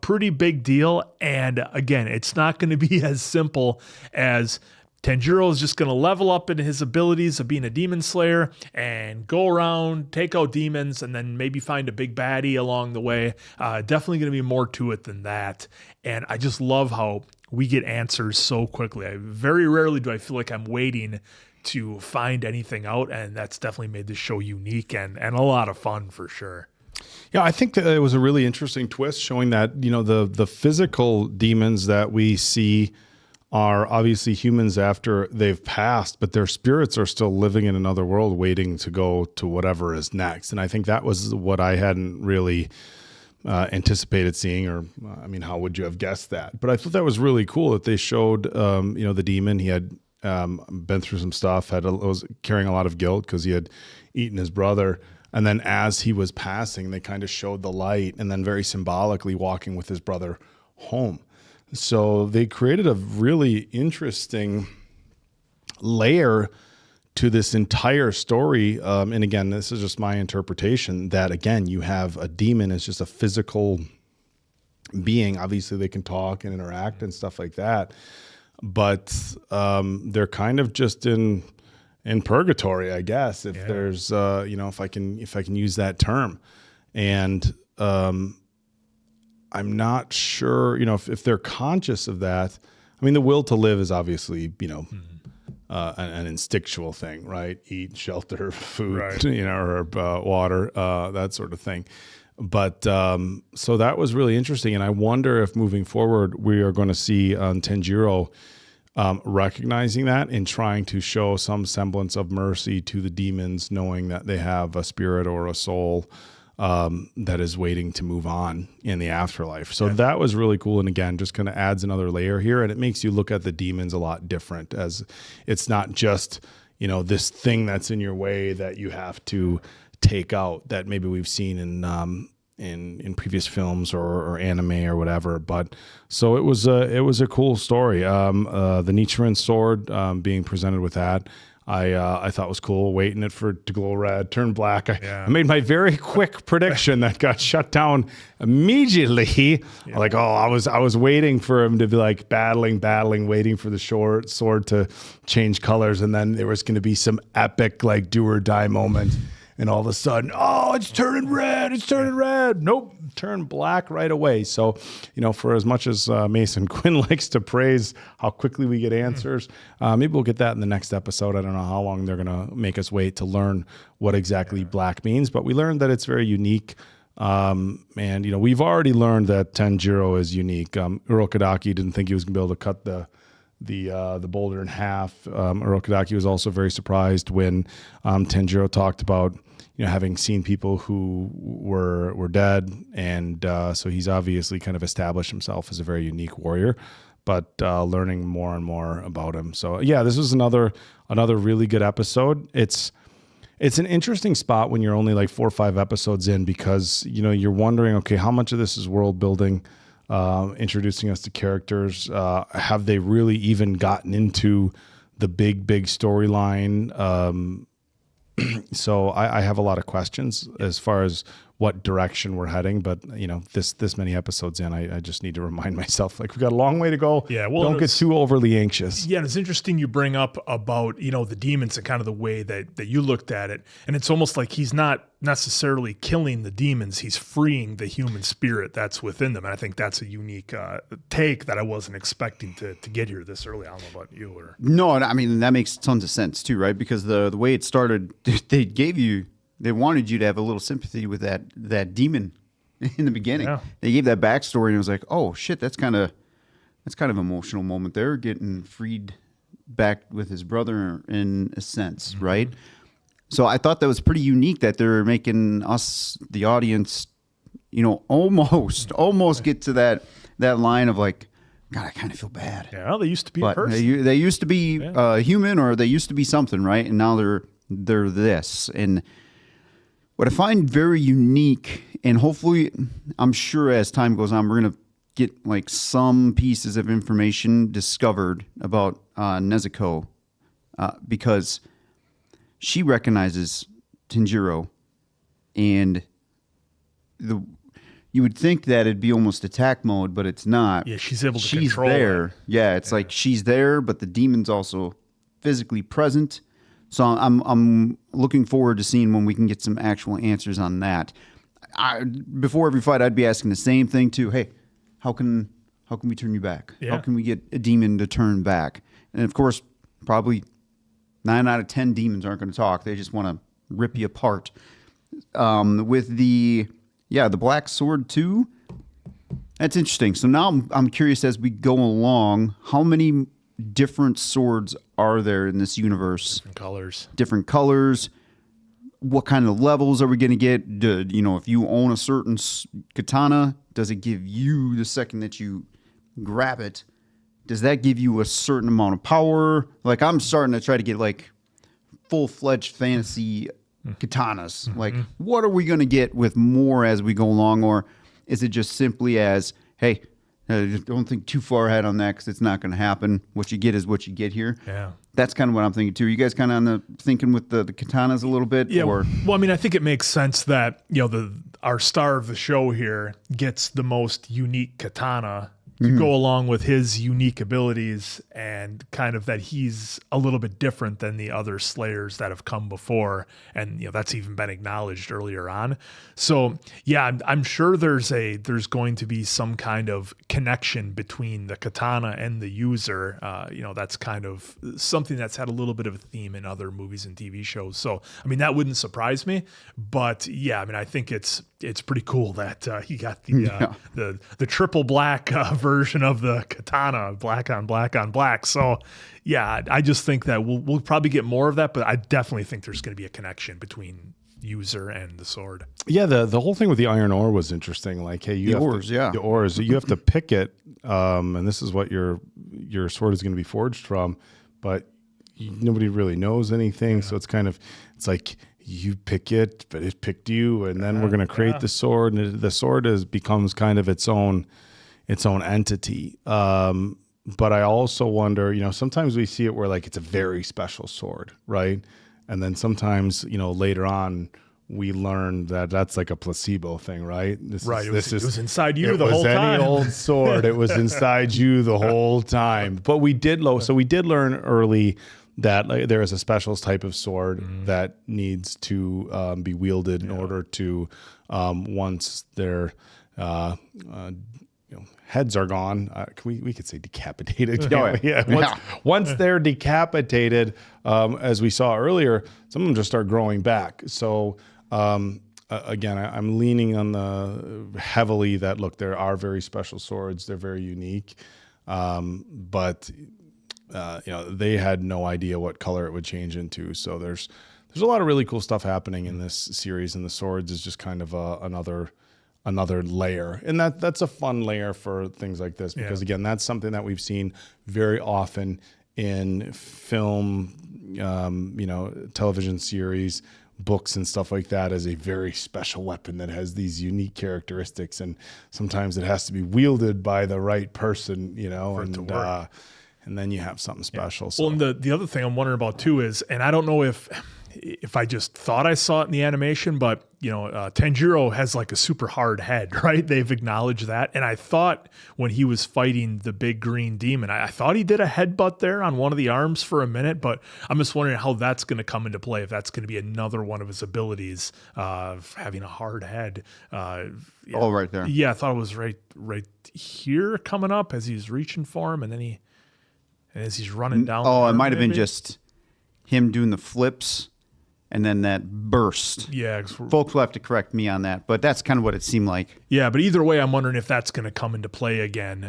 pretty big deal. And again, it's not going to be as simple as Tanjiro is just going to level up in his abilities of being a demon slayer and go around, take out demons, and then maybe find a big baddie along the way. Definitely going to be more to it than that. And I just love how we get answers so quickly. Very rarely do I feel like I'm waiting to find anything out, and that's definitely made this show unique and a lot of fun for sure. Yeah, I think that it was a really interesting twist, showing that, you know, the physical demons that we see are obviously humans after they've passed, but their spirits are still living in another world waiting to go to whatever is next. And I think that was what I hadn't really anticipated seeing, or I mean, how would you have guessed that? But I thought that was really cool that they showed, the demon. He had been through some stuff, was carrying a lot of guilt because he had eaten his brother. And then as he was passing, they kind of showed the light and then very symbolically walking with his brother home. So they created a really interesting layer to this entire story. And again, this is just my interpretation that, again, you have a demon as just a physical being. Obviously, they can talk and interact and stuff like that. But they're kind of just in purgatory, I guess, if there's, if I can use that term. And I'm not sure, if they're conscious of that. I mean, the will to live is obviously, an instinctual thing, right? Eat, shelter, food, Right. Or water, that sort of thing. But so that was really interesting. And I wonder if moving forward, we are going to see Tenjiro recognizing that and trying to show some semblance of mercy to the demons, knowing that they have a spirit or a soul that is waiting to move on in the afterlife. So that was really cool. And again, just kind of adds another layer here. And it makes you look at the demons a lot different, as it's not just, this thing that's in your way that you have to take out, that maybe we've seen in previous films or anime or whatever. But so it was a cool story. The Nichiren sword being presented with that, I thought was cool, waiting it to glow red, turn black. I made my very quick prediction that got shut down immediately. Like, I was waiting for him to be like battling, waiting for the sword to change colors, and then there was going to be some epic like do or die moment. And all of a sudden, it's turning red. Nope, turned black right away. So, for as much as Mason Quinn likes to praise how quickly we get answers, maybe we'll get that in the next episode. I don't know how long they're going to make us wait to learn what exactly black means. But we learned that it's very unique. And, we've already learned that Tenjiro is unique. Urokodaki didn't think he was going to be able to cut the boulder in half. Urokodaki was also very surprised when Tenjiro talked about having seen people who were dead, and so he's obviously kind of established himself as a very unique warrior. But learning more and more about him. So this was another really good episode. It's an interesting spot when you're only like 4 or 5 episodes in, because you're wondering, okay, how much of this is world building? Introducing us to characters. Have they really even gotten into the big storyline? So I have a lot of questions as far as what direction we're heading, but this many episodes in, I just need to remind myself, like, we got a long way to go. Yeah, well, don't get too overly anxious. Yeah, and it's interesting you bring up about, the demons and kind of the way that you looked at it. And it's almost like he's not necessarily killing the demons, he's freeing the human spirit that's within them. And I think that's a unique take that I wasn't expecting to get here this early. I don't know about you. Or No, I mean, that makes tons of sense too, right? Because the way it started, they wanted you to have a little sympathy with that demon in the beginning. Yeah. They gave that backstory, and it was like, oh shit, that's kind of emotional moment there, getting freed back with his brother in a sense, right? So I thought that was pretty unique that they're making us, the audience, almost get to that line of like, God, I kind of feel bad. Yeah, they used to be a person. They used to be human, or they used to be something, right? And now they're this. And what I find very unique, and hopefully, I'm sure as time goes on, we're going to get like some pieces of information discovered about Nezuko, because she recognizes Tenjiro, and you would think that it'd be almost attack mode, but it's not. Yeah, she's able to control there. it. Yeah, it's like she's there, but the demon's also physically present. So I'm looking forward to seeing when we can get some actual answers on that. Before every fight, I'd be asking the same thing too. Hey, how can we turn you back? Yeah. How can we get a demon to turn back? And of course, probably 9 out of 10 demons aren't going to talk. They just want to rip you apart. With the black sword too. That's interesting. So now I'm curious, as we go along, how many different swords are there in this universe? Different colors. What kind of levels are we going to get? If you own a certain katana, does it give you, the second that you grab it, does that give you a certain amount of power? Like, I'm starting to try to get like full-fledged fantasy katanas. Like, what are we going to get with more as we go along? Or is it just simply as, hey, don't think too far ahead on that because it's not going to happen. What you get is what you get here. Yeah. That's kind of what I'm thinking too. You guys kind of on the thinking with the katanas a little bit? Yeah. Or? Well, I mean, I think it makes sense that, our star of the show here gets the most unique katana to go along with his unique abilities, and kind of that he's a little bit different than the other Slayers that have come before. And, that's even been acknowledged earlier on. So yeah, I'm sure there's going to be some kind of connection between the katana and the user. That's kind of something that's had a little bit of a theme in other movies and TV shows. So, I mean, that wouldn't surprise me, but yeah, I mean, I think it's pretty cool that he got the triple black version of the katana, black on black on black. So yeah, I just think that we'll probably get more of that, but I definitely think there's going to be a connection between user and the sword. Yeah, the whole thing with the iron ore was interesting. Like, hey, the ores, you have to pick it, and this is what your sword is going to be forged from, but nobody really knows anything. Yeah. So it's like you pick it, but it picked you, and then we're going to create the sword, and the sword becomes kind of its own entity. But I also wonder, sometimes we see it where like it's a very special sword, right? And then sometimes, later on, we learn that that's like a placebo thing, right? It was inside you the whole time. It was any old sword. It was inside you the whole time. But we did learn early that there is a special type of sword that needs to be wielded in order to, once their heads are gone, we could say decapitated. Once they're decapitated, as we saw earlier, some of them just start growing back. So again, I'm leaning on the heavily that, look, there are very special swords. They're very unique. But they had no idea what color it would change into. So there's a lot of really cool stuff happening in this series, and the swords is just kind of another layer. And that's a fun layer for things like this, because again, that's something that we've seen very often in film, television series, books and stuff like that, as a very special weapon that has these unique characteristics. And sometimes it has to be wielded by the right person, and then you have something special. Yeah. Well, and the other thing I'm wondering about too is, and I don't know if I just thought I saw it in the animation, but Tanjiro has like a super hard head, right? They've acknowledged that. And I thought when he was fighting the big green demon, I thought he did a headbutt there on one of the arms for a minute, but I'm just wondering how that's going to come into play, if that's going to be another one of his abilities of having a hard head. Right there. Yeah, I thought it was right here coming up as he's reaching for him, and then as he's running down. It might have been just him doing the flips and then that burst. Yeah. Folks will have to correct me on that, but that's kind of what it seemed like. Yeah, but either way, I'm wondering if that's going to come into play again,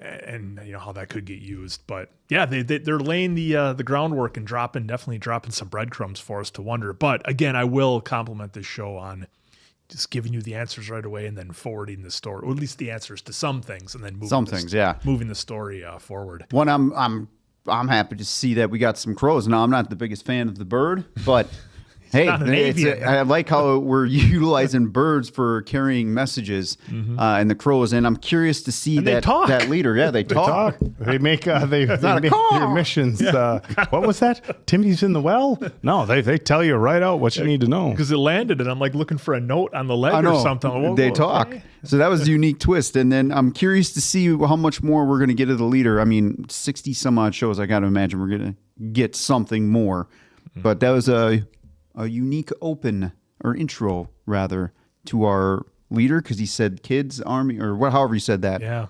and how that could get used. But yeah, they're laying the groundwork and definitely dropping some breadcrumbs for us to wonder. But again, I will compliment this show on just giving you the answers right away and then forwarding the story, or at least the answers to some things, and then moving the story forward. One, I'm happy to see that we got some crows. Now, I'm not the biggest fan of the bird, but hey, I like how we're utilizing birds for carrying messages, and the crows. And I'm curious to see that leader. Yeah, they talk. They make their missions. What was that? Timmy's in the well? No, they tell you right out what you need to know. Because it landed, and I'm like looking for a note on the leg or something. They talk. Okay. So that was a unique twist. And then I'm curious to see how much more we're going to get of the leader. I mean, 60 some odd shows. I got to imagine we're going to get something more. But that was a unique intro rather to our leader, because he said kids army or however he said that. Yeah.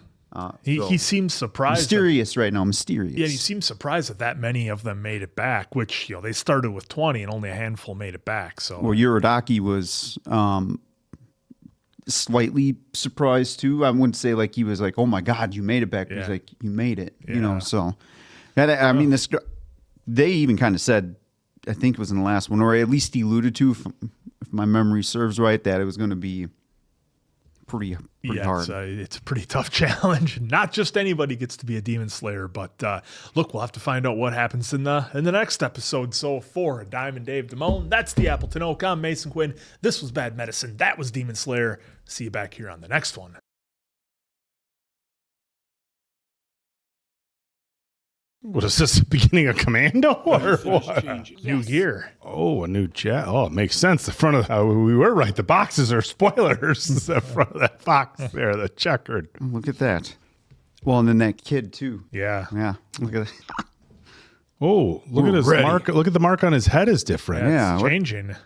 He seems surprised. Mysterious right now. Mysterious. Yeah, he seems surprised that many of them made it back, which they started with 20 and only a handful made it back. So Urodaki was slightly surprised too. I wouldn't say like he was like, "Oh my God, you made it back." Yeah. He's like, "You made it," you Yeah. know. So, I mean, this they even kind of said, I think it was in the last one, or at least alluded to, if my memory serves right, that it was going to be pretty hard. It's a pretty tough challenge. Not just anybody gets to be a demon slayer, but look, we'll have to find out what happens in the next episode. So for Diamond Dave Damone, that's the Appleton Oak. I'm Mason Quinn. This was Bad Medicine. That was Demon Slayer. See you back here on the next one. What is this, the beginning of Commando or what? New gear. Oh, a new jet. Oh, it makes sense. The front of we were right. The boxes are spoilers. The front of that box there, the checkered. Look at that. Well, and then that kid too. Yeah. Yeah. Look at that. Oh, look at his ready. mark. Look at the mark on his head is different. Yeah. It's what- changing.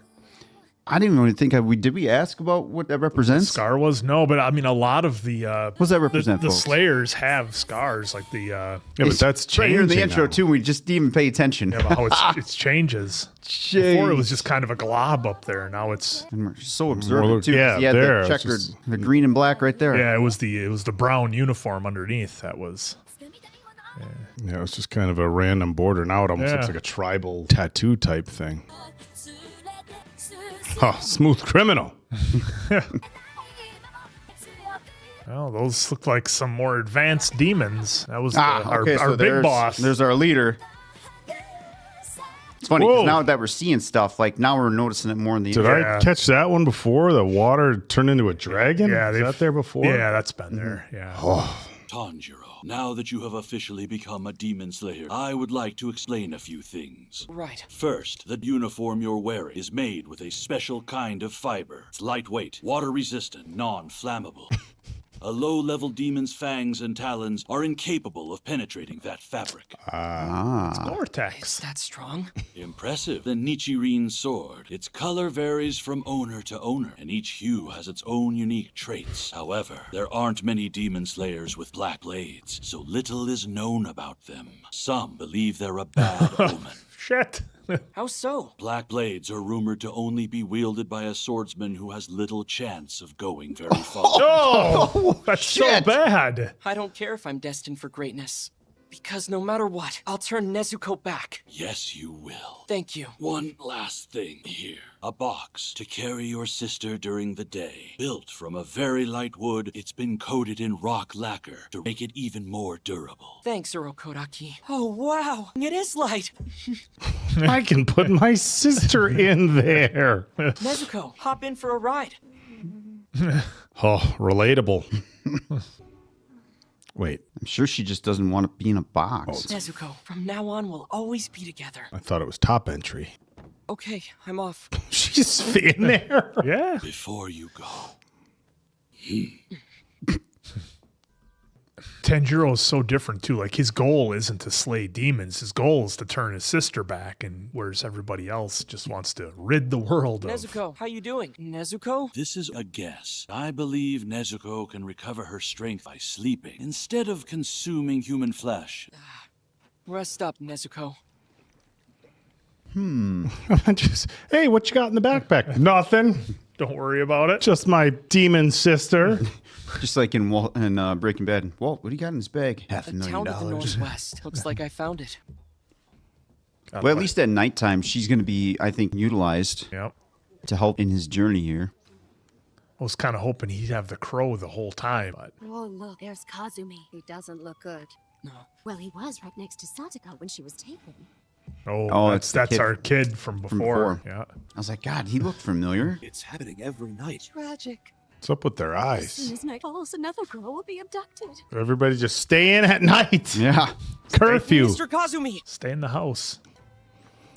I didn't really think did we ask about what that represents? Scar was no, but I mean a lot of the What's that represent? the folks? Slayers have scars, like the Yeah, but It's that's right changing here in the intro now. too. We just didn't even pay attention. yeah, but how it's changes. Before it was just kind of a glob up there. Now it's And we're so observant too. 'cause yeah, he had there, the it's checkered, just- the green and black right there. yeah, it was the brown uniform underneath that was. Yeah, it was just kind of a random border. Now it almost Yeah. looks like a tribal tattoo type thing. Oh, smooth criminal. Well, those look like some more advanced demons. That was our so big there's- boss. There's our leader. It's funny because Whoa. now that we're seeing stuff, like now we're noticing it more in the Did intro. I catch that one before? The water turned into a dragon? Yeah, Is they've- that there before? Yeah, that's been there. Yeah. Tanjiro, now that you have officially become a demon slayer, I would like to explain a few things. Right. First, the uniform you're wearing is made with a special kind of fiber. It's lightweight, water-resistant, non-flammable. A low-level demon's fangs and talons are incapable of penetrating that fabric. Vortex. That's strong. Impressive. The Nichirin sword. Its color varies from owner to owner, and each hue has its own unique traits. However, there aren't many demon slayers with black blades, so little is known about them. Some believe they're a bad omen. Shit. How so? Black blades are rumored to only be wielded by a swordsman who has little chance of going very far. Oh, that's so shit. bad. I don't care if I'm destined for greatness. Because no matter what, I'll turn Nezuko back. Yes, you will. Thank you. One last thing here. A box to carry your sister during the day. Built from a very light wood, it's been coated in rock lacquer to make it even more durable. Thanks, Urokodaki. Oh, wow. It is light. I can put my sister in there. Nezuko, hop in for a ride. Oh, relatable. Wait, I'm sure she just doesn't want to be in a box. Nezuko, from now on, we'll always be together. I thought it was top entry. Okay, I'm off. She's in there. Yeah. Before you go, Tanjiro is so different too. Like his goal isn't to slay demons. His goal is to turn his sister back, and whereas everybody else just wants to rid the world of. Nezuko, how you doing? Nezuko? this is a guess. I believe Nezuko can recover her strength by sleeping instead of consuming human flesh. Rest up, Nezuko. Hey, what you got in the backpack? Nothing. Don't worry about it. Just my demon sister. Just like in Breaking Bad. Walt, what do you got in his bag? The town to the northwest. Looks like I found it. Well, at least at nighttime, she's going to be, I think, utilized Yep. to help in his journey here. I was kind of hoping he'd have the crow the whole time, but Oh, look, there's Kazumi. He doesn't look good. No. Well, he was right next to Satoko when she was taken. Oh, that's it's the kid our kid from before. before. Yeah. I was like, God, he looked familiar. It's happening every night. Tragic. What's up with their As soon eyes? as night falls, another girl will be abducted. Everybody just stay in at night. Yeah. Curfew. Mr. Kazumi! Stay in the house.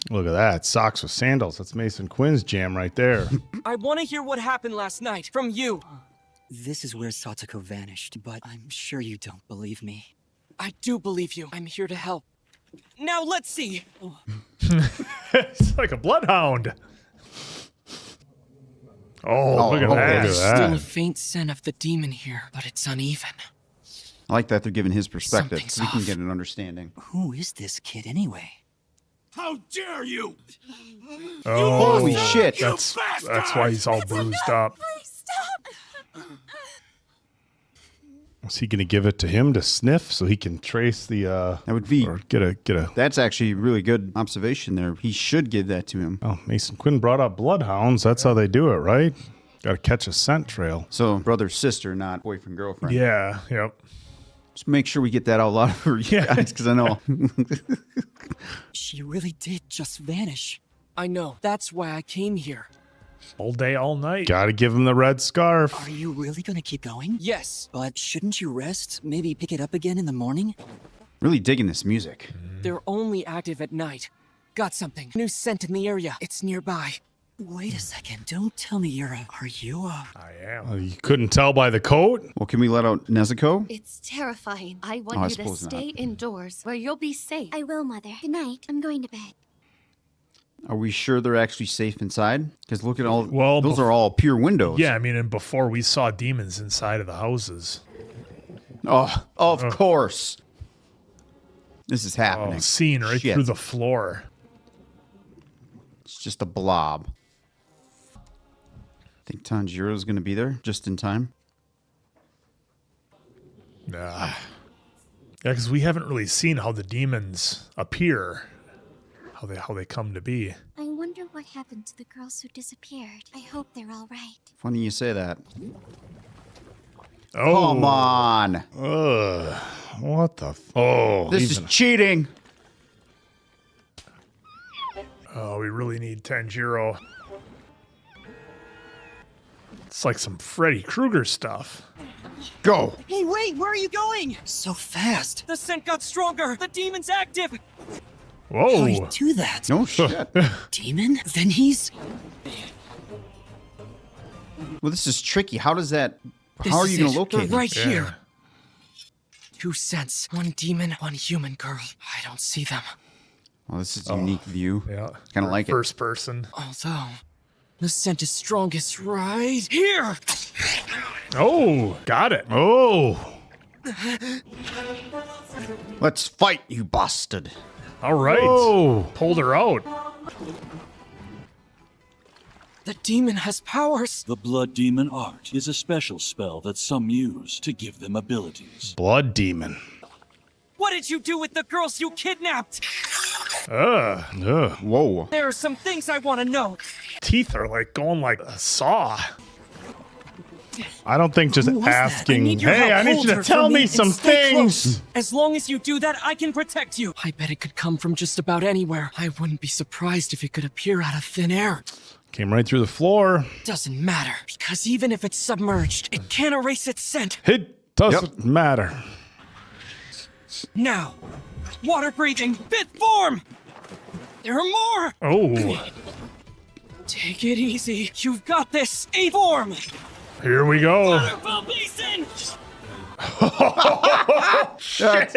Look at that. Socks with sandals. That's Mason Quinn's jam right there. I want to hear what happened last night from you. This is where Satoko vanished, but I'm sure you don't believe me. I do believe you. I'm here to help. Now let's see. It's like a bloodhound. Oh, look at okay. that. Look at Still a that. faint scent of the demon here, but it's uneven. I like that they're giving his perspective. Something's So we can off. get an understanding. Who is this kid anyway? How dare you! Oh, Holy shit. That's why he's all bruised up. Please stop! Is he going to give it to him to sniff so he can trace the? That would be or get a. That's actually a really good observation there. He should give that to him. Oh, Mason Quinn brought up bloodhounds. That's how they do it, right? Got to catch a scent trail. So brother, sister, not boyfriend, girlfriend. Yeah. Yep. Just make sure we get that out loud for you guys, because I know. She really did just vanish. I know. That's why I came here. All day, all night. Got to give him the red scarf. Are you really gonna keep going? Yes. But shouldn't you rest? Maybe pick it up again in the morning? Really digging this music. They're only active at night. Got something. New scent in the area. It's nearby. Wait a second. Don't tell me you're a... Are you a... I am. You couldn't tell by the coat? Well, can we let out Nezuko? It's terrifying. I want I you to suppose not. stay indoors where you'll be safe. I will, Mother. Good night. I'm going to bed. Are we sure they're actually safe inside? Because look at all... Well, those are all pure windows. Yeah, I mean, and before we saw demons inside of the houses. Oh, of course. This is happening. Oh, seen right Shit. through the floor. It's just a blob. Think Tanjiro's going to be there just in time? Nah. Yeah, because we haven't really seen how the demons appear. How they come to be. I wonder what happened to the girls who disappeared. I hope they're all right. Funny you say that. Oh. Come on. What the? Oh. This is cheating. Oh, we really need Tanjiro. It's like some Freddy Krueger stuff. Go. Hey, wait! Where are you going? So fast. The scent got stronger. The demon's active. Whoa. How do you do that? No shit. Demon? Then he's... Well, this is tricky. How does that... How are you going to locate They're it? right here. 2 scents. 1 demon, 1 human girl. I don't see them. Well, this is a unique view. Yeah. Kind of like it. First person. Although, the scent is strongest right here. Oh, got it. Oh. Let's fight, you bastard. All right. Oh. Pulled her out. The demon has powers. The Blood Demon Art is a special spell that some use to give them abilities. Blood demon. What did you do with the girls you kidnapped? Whoa. There are some things I want to know. Teeth are like going like a saw. I don't think just asking, hey, I need you to tell me some things. As long as you do that, I can protect you. I bet it could come from just about anywhere. I wouldn't be surprised if it could appear out of thin air. Came right through the floor. Doesn't matter, because even if it's submerged, it can't erase its scent. It doesn't matter. Now, water breathing, 5th form! There are more! Oh. Take it easy. You've got this. 8th form! Here we go. Waterfall basin! Shit.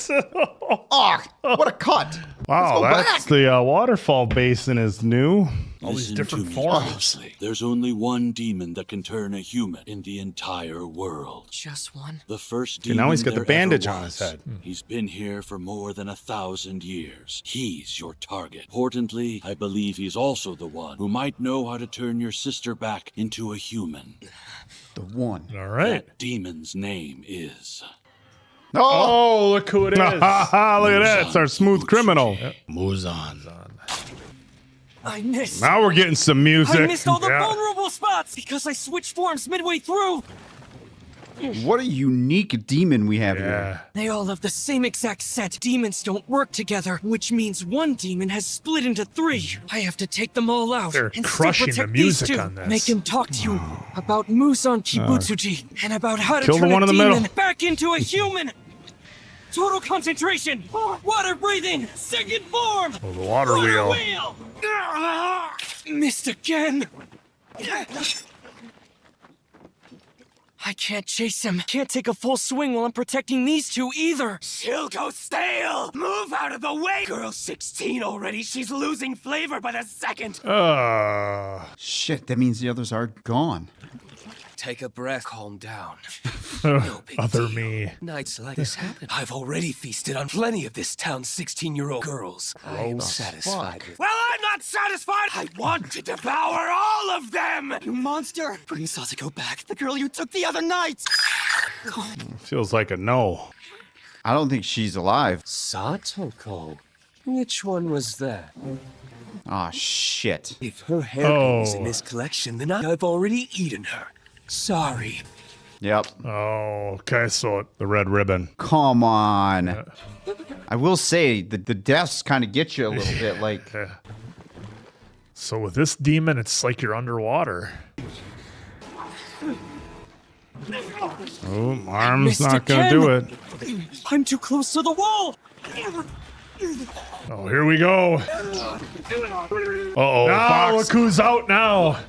Oh, what a cut. Wow, Let's go that's the waterfall basin is new. All these Listen different to me forms. closely. There's only one demon that can turn a human in the entire world. Just one? The first Okay, demon now he's got the there bandage ever on his was. head. He's been here for more than 1,000 years. He's your target. Importantly, I believe he's also the one who might know how to turn your sister back into a human. The one. All right. That demon's name is... Oh, look who it is. Look at that. It's our smooth criminal. Muzan. I missed. Now we're getting some music. I missed all the vulnerable spots because I switched forms midway through. What a unique demon we have here. They all have the same exact scent. Demons don't work together, which means one demon has split into 3. I have to take them all out. They're and crushing still the protect these music 2. on this. Make them talk to you about Muzan Kibutsuji and about how to Kill the turn one a in the demon middle. back into a human. Total concentration. Water breathing. 2nd form. Oh, the water wheel. Missed again. I can't chase him. Can't take a full swing while I'm protecting these 2 either. She'll go stale! Move out of the way! Girl's 16 already. She's losing flavor by the second. Shit, that means the others are gone. Take a breath, calm down. Other me. Nights like this happen. I've already feasted on plenty of this town's 16-year-old girls. I'm satisfied with... Well, I'm not satisfied! I want to devour all of them! You monster! Bring Sasako back, the girl you took the other night! Feels like a no. I don't think she's alive. Satoko. Which one was that? Ah, shit. If her haircut is in this collection, then I've already eaten her. Sorry. Yep. Oh, okay. So The red ribbon. Come on. I will say the deaths kind of get you a little bit. Like, so with this demon, it's like you're underwater. Oh, arm's Mr. not going to Ken! do it. I'm too close to the wall. Oh, here we go. Uh-oh, Now Fox. look who's out now.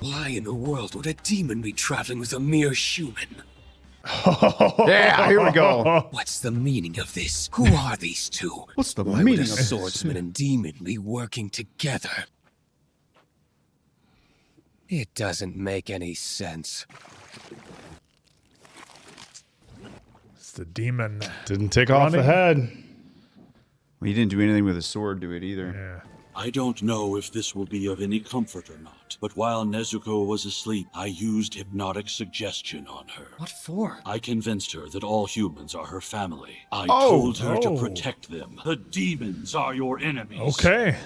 Why in the world would a demon be traveling with a mere human? yeah, here we go. What's the meaning of this? Who are these two? What's the Why meaning would a of swordsman and demon be working together? It doesn't make any sense. It's the demon. Didn't take off the Running. head. Well, he didn't do anything with a sword to it either. Yeah. I don't know if this will be of any comfort or not, but while Nezuko was asleep, I used hypnotic suggestion on her. What for? I convinced her that all humans are her family. I Oh. told her to Oh. protect them. The demons are your enemies. Okay.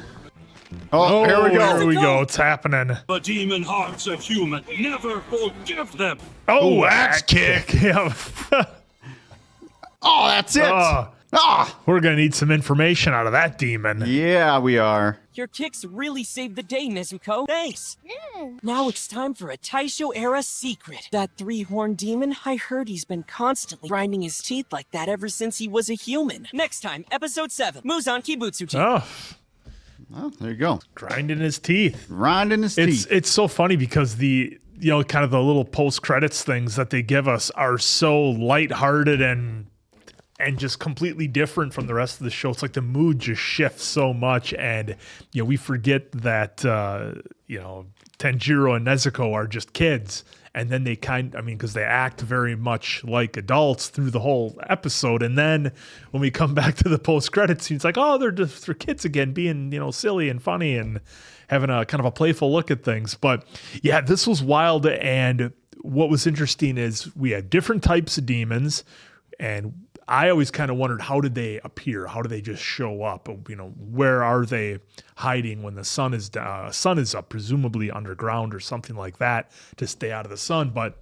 Oh, here we go. Here we go. It's happening. The demon hearts of human never forgive them. Oh, axe kick. Yeah. Oh, that's it. We're going to need some information out of that demon. Yeah, we are. Your kicks really saved the day, Nezuko. Thanks. Now it's time for a Taisho-era secret. That three-horned demon, I heard he's been constantly grinding his teeth like that ever since he was a human. Next time, episode 7, Muzan Kibutsuji. Oh, Oh, there you go. grinding his teeth. Grinding his teeth. It's so funny because kind of the little post credits things that they give us are so lighthearted and just completely different from the rest of the show. It's like the mood just shifts so much, and we forget that Tanjiro and Nezuko are just kids, and then they because they act very much like adults through the whole episode, and then when we come back to the post credits scene, it's like, oh, they're kids again, being silly and funny and having a kind of a playful look at things. But yeah, this was wild, and what was interesting is we had different types of demons, and I always kind of wondered, how did they appear? How do they just show up? Where are they hiding when the sun is up, presumably underground or something like that to stay out of the sun. But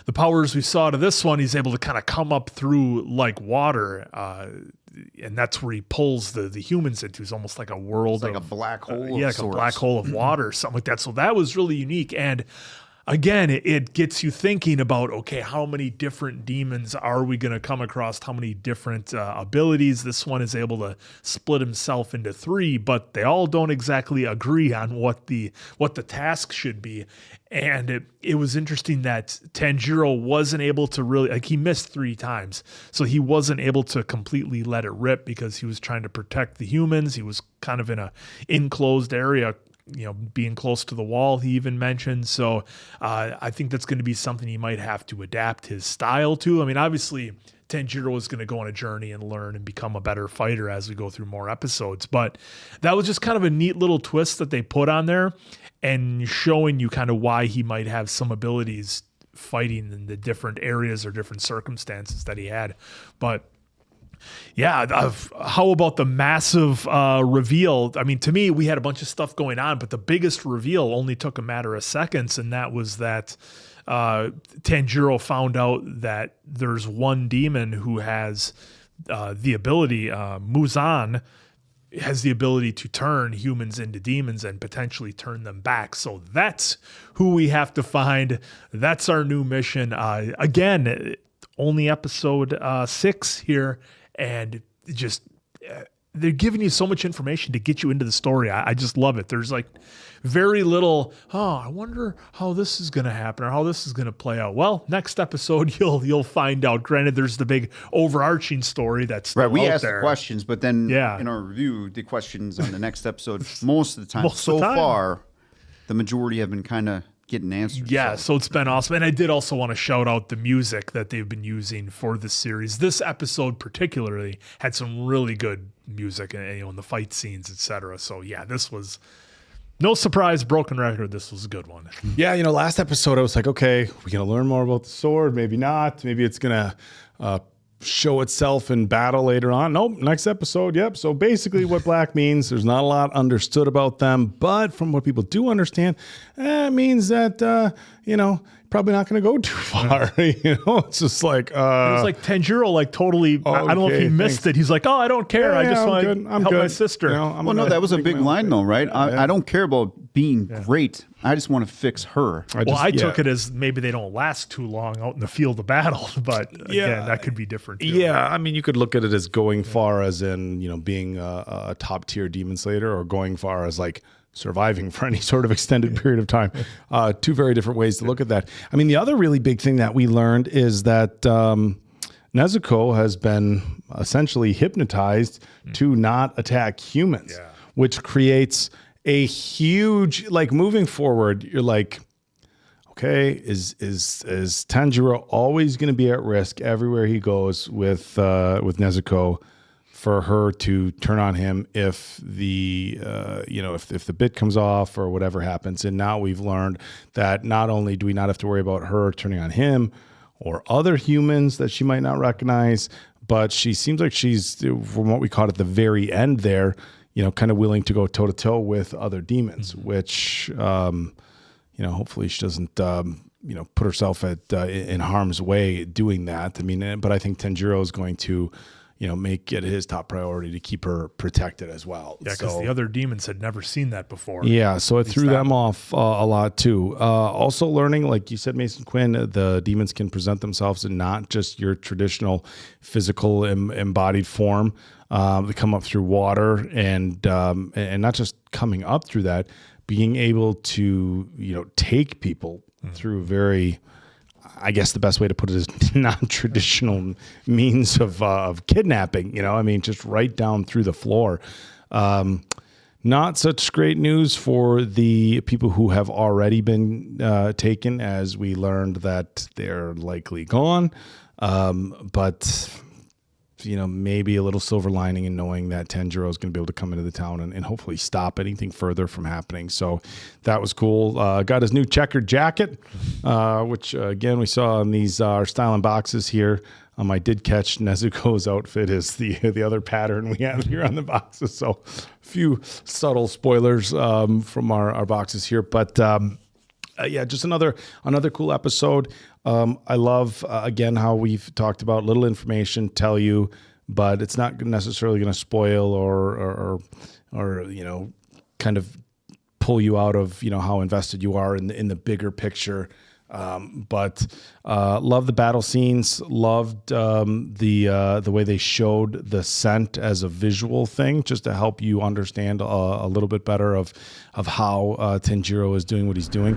the powers we saw to this one, he's able to kind of come up through like water, and that's where he pulls the humans into. It's almost like a world, like a black hole. like a black hole of water, something like that. So that was really unique. And again, it gets you thinking about, okay, how many different demons are we going to come across? How many different abilities? This one is able to split himself into 3, but they all don't exactly agree on what the task should be. And it was interesting that Tanjiro wasn't able to really, he missed 3 times. So he wasn't able to completely let it rip because he was trying to protect the humans. He was kind of in a enclosed area, being close to the wall, he even mentioned. So I think that's going to be something he might have to adapt his style to. I mean, obviously, Tanjiro is going to go on a journey and learn and become a better fighter as we go through more episodes. But that was just kind of a neat little twist that they put on there and showing you kind of why he might have some abilities fighting in the different areas or different circumstances that he had. But yeah, how about the massive reveal? I mean, to me, we had a bunch of stuff going on, but the biggest reveal only took a matter of seconds, and that was that Tanjiro found out that there's one demon who has the ability, Muzan, has the ability to turn humans into demons and potentially turn them back. So that's who we have to find. That's our new mission. Again, only episode 6 here. And just they're giving you so much information to get you into the story. I just love it. There's like very little, I wonder how this is going to happen or how this is going to play out. Well, next episode you'll find out. Granted, there's the big overarching story that's still right. We out asked there. the questions, but then in our review, the questions on the next episode, most of the time, far, the majority have been kind of getting answers. Yeah, so it's been awesome. And I did also want to shout out the music that they've been using for this series. This episode particularly had some really good music, in the fight scenes, etc. So yeah, this was No surprise, broken record. This was a good one. Yeah, last episode I was like, okay, we're going to learn more about the sword. Maybe not. Maybe it's going to show itself in battle later on. Nope, next episode. Yep. So basically what black means, there's not a lot understood about them. But from what people do understand, it means that, probably not going to go too far. It's just like it was like Tanjiro, like totally. I don't know if he missed it. He's like, "Oh, I don't care. I just want to help my sister." No, that was a big line though, right? I don't care about being great. I just want to fix her. I took it as maybe they don't last too long out in the field of battle, but again, that could be different too. Yeah, I mean, you could look at it as going far as in, being a top tier demon slayer, or going far as like surviving for any sort of extended period of time. Two very different ways to look at that. I mean, the other really big thing that we learned is that Nezuko has been essentially hypnotized to not attack humans, which creates a huge, like, moving forward, you're like, okay, is Tanjiro always going to be at risk everywhere he goes with Nezuko, for her to turn on him if the if the bit comes off or whatever happens? And now we've learned that not only do we not have to worry about her turning on him or other humans that she might not recognize, but she seems like she's, from what we caught at the very end there, kind of willing to go toe to toe with other demons, which hopefully she doesn't put herself in harm's way doing that. I mean, but I think Tanjiro is going to make it his top priority to keep her protected as well. Yeah, because the other demons had never seen that before. Yeah, so it threw them off a lot too. Also learning, like you said, Mason Quinn, the demons can present themselves in not just your traditional physical embodied form. They come up through water, and not just coming up through that, being able to take people through very, I guess the best way to put it is non-traditional means of kidnapping, just right down through the floor. Not such great news for the people who have already been taken, as we learned that they're likely gone. But maybe a little silver lining in knowing that Tanjiro is going to be able to come into the town and hopefully stop anything further from happening. So that was cool. Got his new checkered jacket, which again, we saw in these our styling boxes here. I did catch Nezuko's outfit is the other pattern we have here on the boxes. So a few subtle spoilers from our boxes here, but just another cool episode. I love, again, how we've talked about little information, tell you, but it's not necessarily going to spoil or kind of pull you out of, how invested you are in the bigger picture. But love the battle scenes, loved the way they showed the scent as a visual thing, just to help you understand a little bit better of how Tanjiro is doing what he's doing.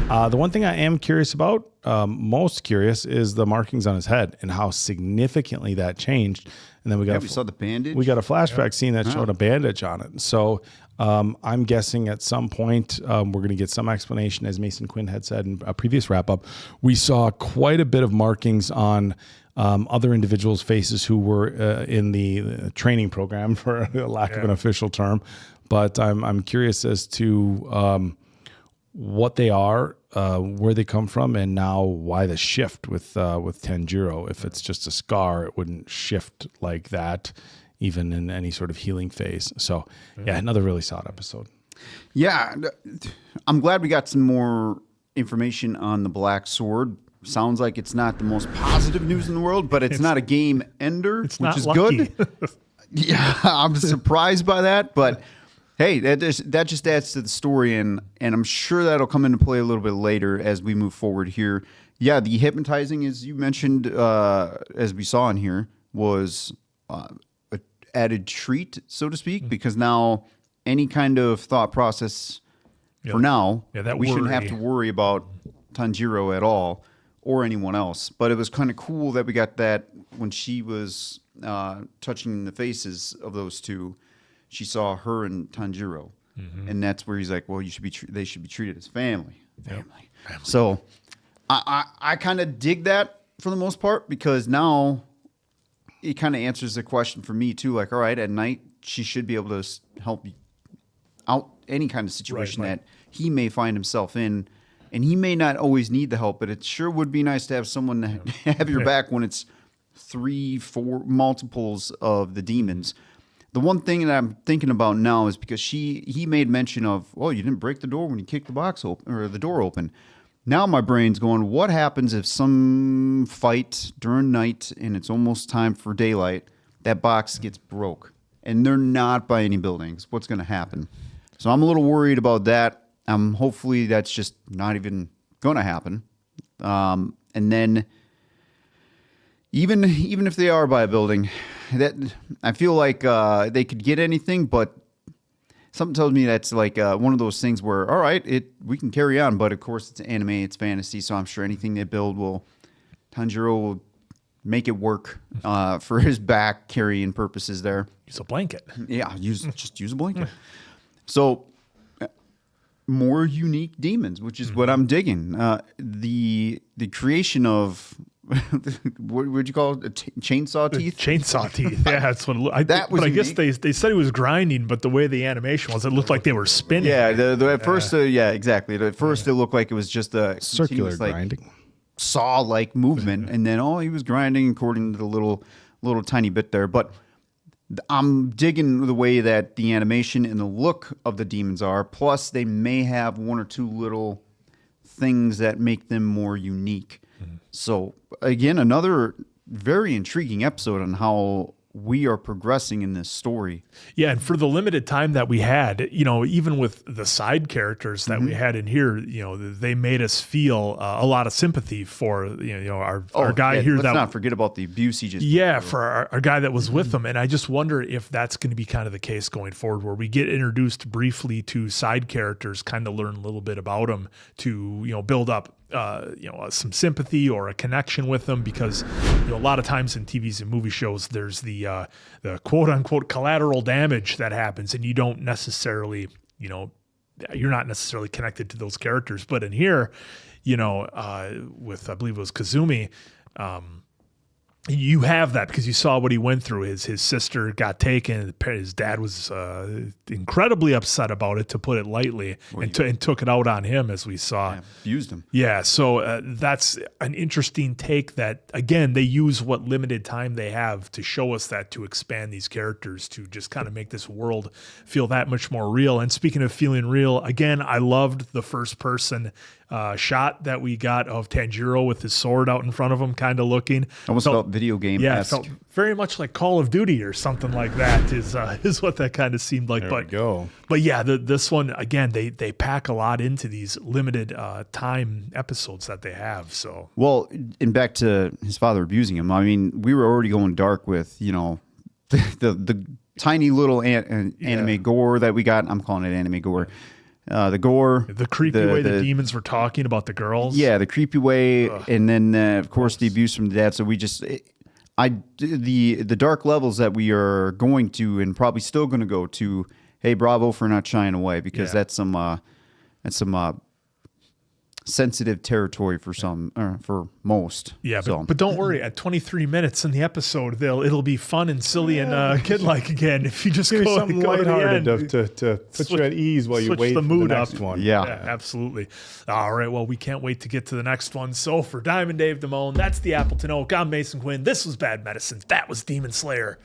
The one thing I am curious about, most curious, is the markings on his head and how significantly that changed. And then we saw the bandage. We got a flashback scene that showed a bandage on it. So I'm guessing at some point we're going to get some explanation. As Mason Quinn had said in a previous wrap-up, we saw quite a bit of markings on other individuals' faces who were in the training program, for lack of an official term. But I'm curious as to what they are, where they come from, and now why the shift with Tanjiro. If it's just a scar, it wouldn't shift like that, even in any sort of healing phase. So, another really solid episode. Yeah, I'm glad we got some more information on the Black Sword. Sounds like it's not the most positive news in the world, but it's not a game ender, which is good. Yeah, I'm surprised by that, but hey, that just adds to the story, and I'm sure that'll come into play a little bit later as we move forward here. Yeah, the hypnotizing, as you mentioned, as we saw in here, was an added treat, so to speak, because now any kind of thought process, for now, we shouldn't have to worry about Tanjiro at all or anyone else. But it was kind of cool that we got that when she was touching the faces of those two. She saw her and Tanjiro, and that's where he's like, "Well, they should be treated as family." So, I kind of dig that for the most part, because now it kind of answers the question for me too. Like, all right, at night she should be able to help out any kind of situation Right. that he may find himself in. And he may not always need the help, but it sure would be nice to have someone to have your back when it's 3, 4 multiples of the demons. The one thing that I'm thinking about now is because he made mention of, oh, you didn't break the door when you kicked the box open or the door open. Now my brain's going, what happens if some fight during night and it's almost time for daylight, that box gets broke and they're not by any buildings? What's going to happen? So I'm a little worried about that. Hopefully that's just not even going to happen. And then even if they are by a building, that I feel like they could get anything, but something tells me that's like one of those things where, all right, we can carry on, but of course it's anime, it's fantasy, so I'm sure anything they build Tanjiro will make it work for his back carrying purposes there. Use a blanket. Yeah, just use a blanket. So more unique demons, which is what I'm digging. The creation of what would you call it? Chainsaw teeth? Chainsaw teeth. Yeah, that's what That was But I guess unique. they said he was grinding, but the way the animation was, it looked like they were spinning. Yeah, at first, yeah, exactly. At first, it looked like it was just a Circular continuous, like, grinding. saw-like movement, and then he was grinding according to the little tiny bit there. But I'm digging the way that the animation and the look of the demons are. Plus, they may have 1 or 2 little things that make them more unique. So, again, another very intriguing episode on how we are progressing in this story. Yeah, and for the limited time that we had, even with the side characters that we had in here, they made us feel a lot of sympathy for our guy here. Let's not forget about the abuse he just for our guy that was with them. And I just wonder if that's going to be kind of the case going forward, where we get introduced briefly to side characters, kind of learn a little bit about them to build up some sympathy or a connection with them, because a lot of times in TVs and movie shows there's the quote unquote collateral damage that happens, and you don't necessarily you're not necessarily connected to those characters. But in here, with I believe it was Kazumi, you have that because you saw what he went through. His sister got taken. His dad was incredibly upset about it, to put it lightly, and took it out on him, as we saw. Yeah, abused him. Yeah, so that's an interesting take that, again, they use what limited time they have to show us that, to expand these characters, to just kind of make this world feel that much more real. And speaking of feeling real, again, I loved the first person shot that we got of Tanjiro with his sword out in front of him, kind of looking. Almost felt video game. Yeah, it felt very much like Call of Duty or something like that is what that kind of seemed like. There we go. But yeah, this one, again, they pack a lot into these limited time episodes that they have. So, well, and back to his father abusing him. I mean, we were already going dark with the tiny little anime gore that we got. I'm calling it anime gore. The gore, the creepy way the demons were talking about the girls. Yeah, the creepy way, and then of course the abuse from the dad. So we just, the dark levels that we are going to, and probably still going to go to. Hey, bravo for not shying away, because that's some sensitive territory for some, for most. Yeah, so. but don't worry. At 23 minutes in the episode, it'll be fun and silly and kid-like again. If you just Give go me something to the lighthearted end. to put you at ease while you Switch wait the for mood the next up. one. Yeah, absolutely. All right, well, we can't wait to get to the next one. So for Diamond Dave Damone, that's the Appleton Oak. I'm Mason Quinn. This was Bad Medicine. That was Demon Slayer.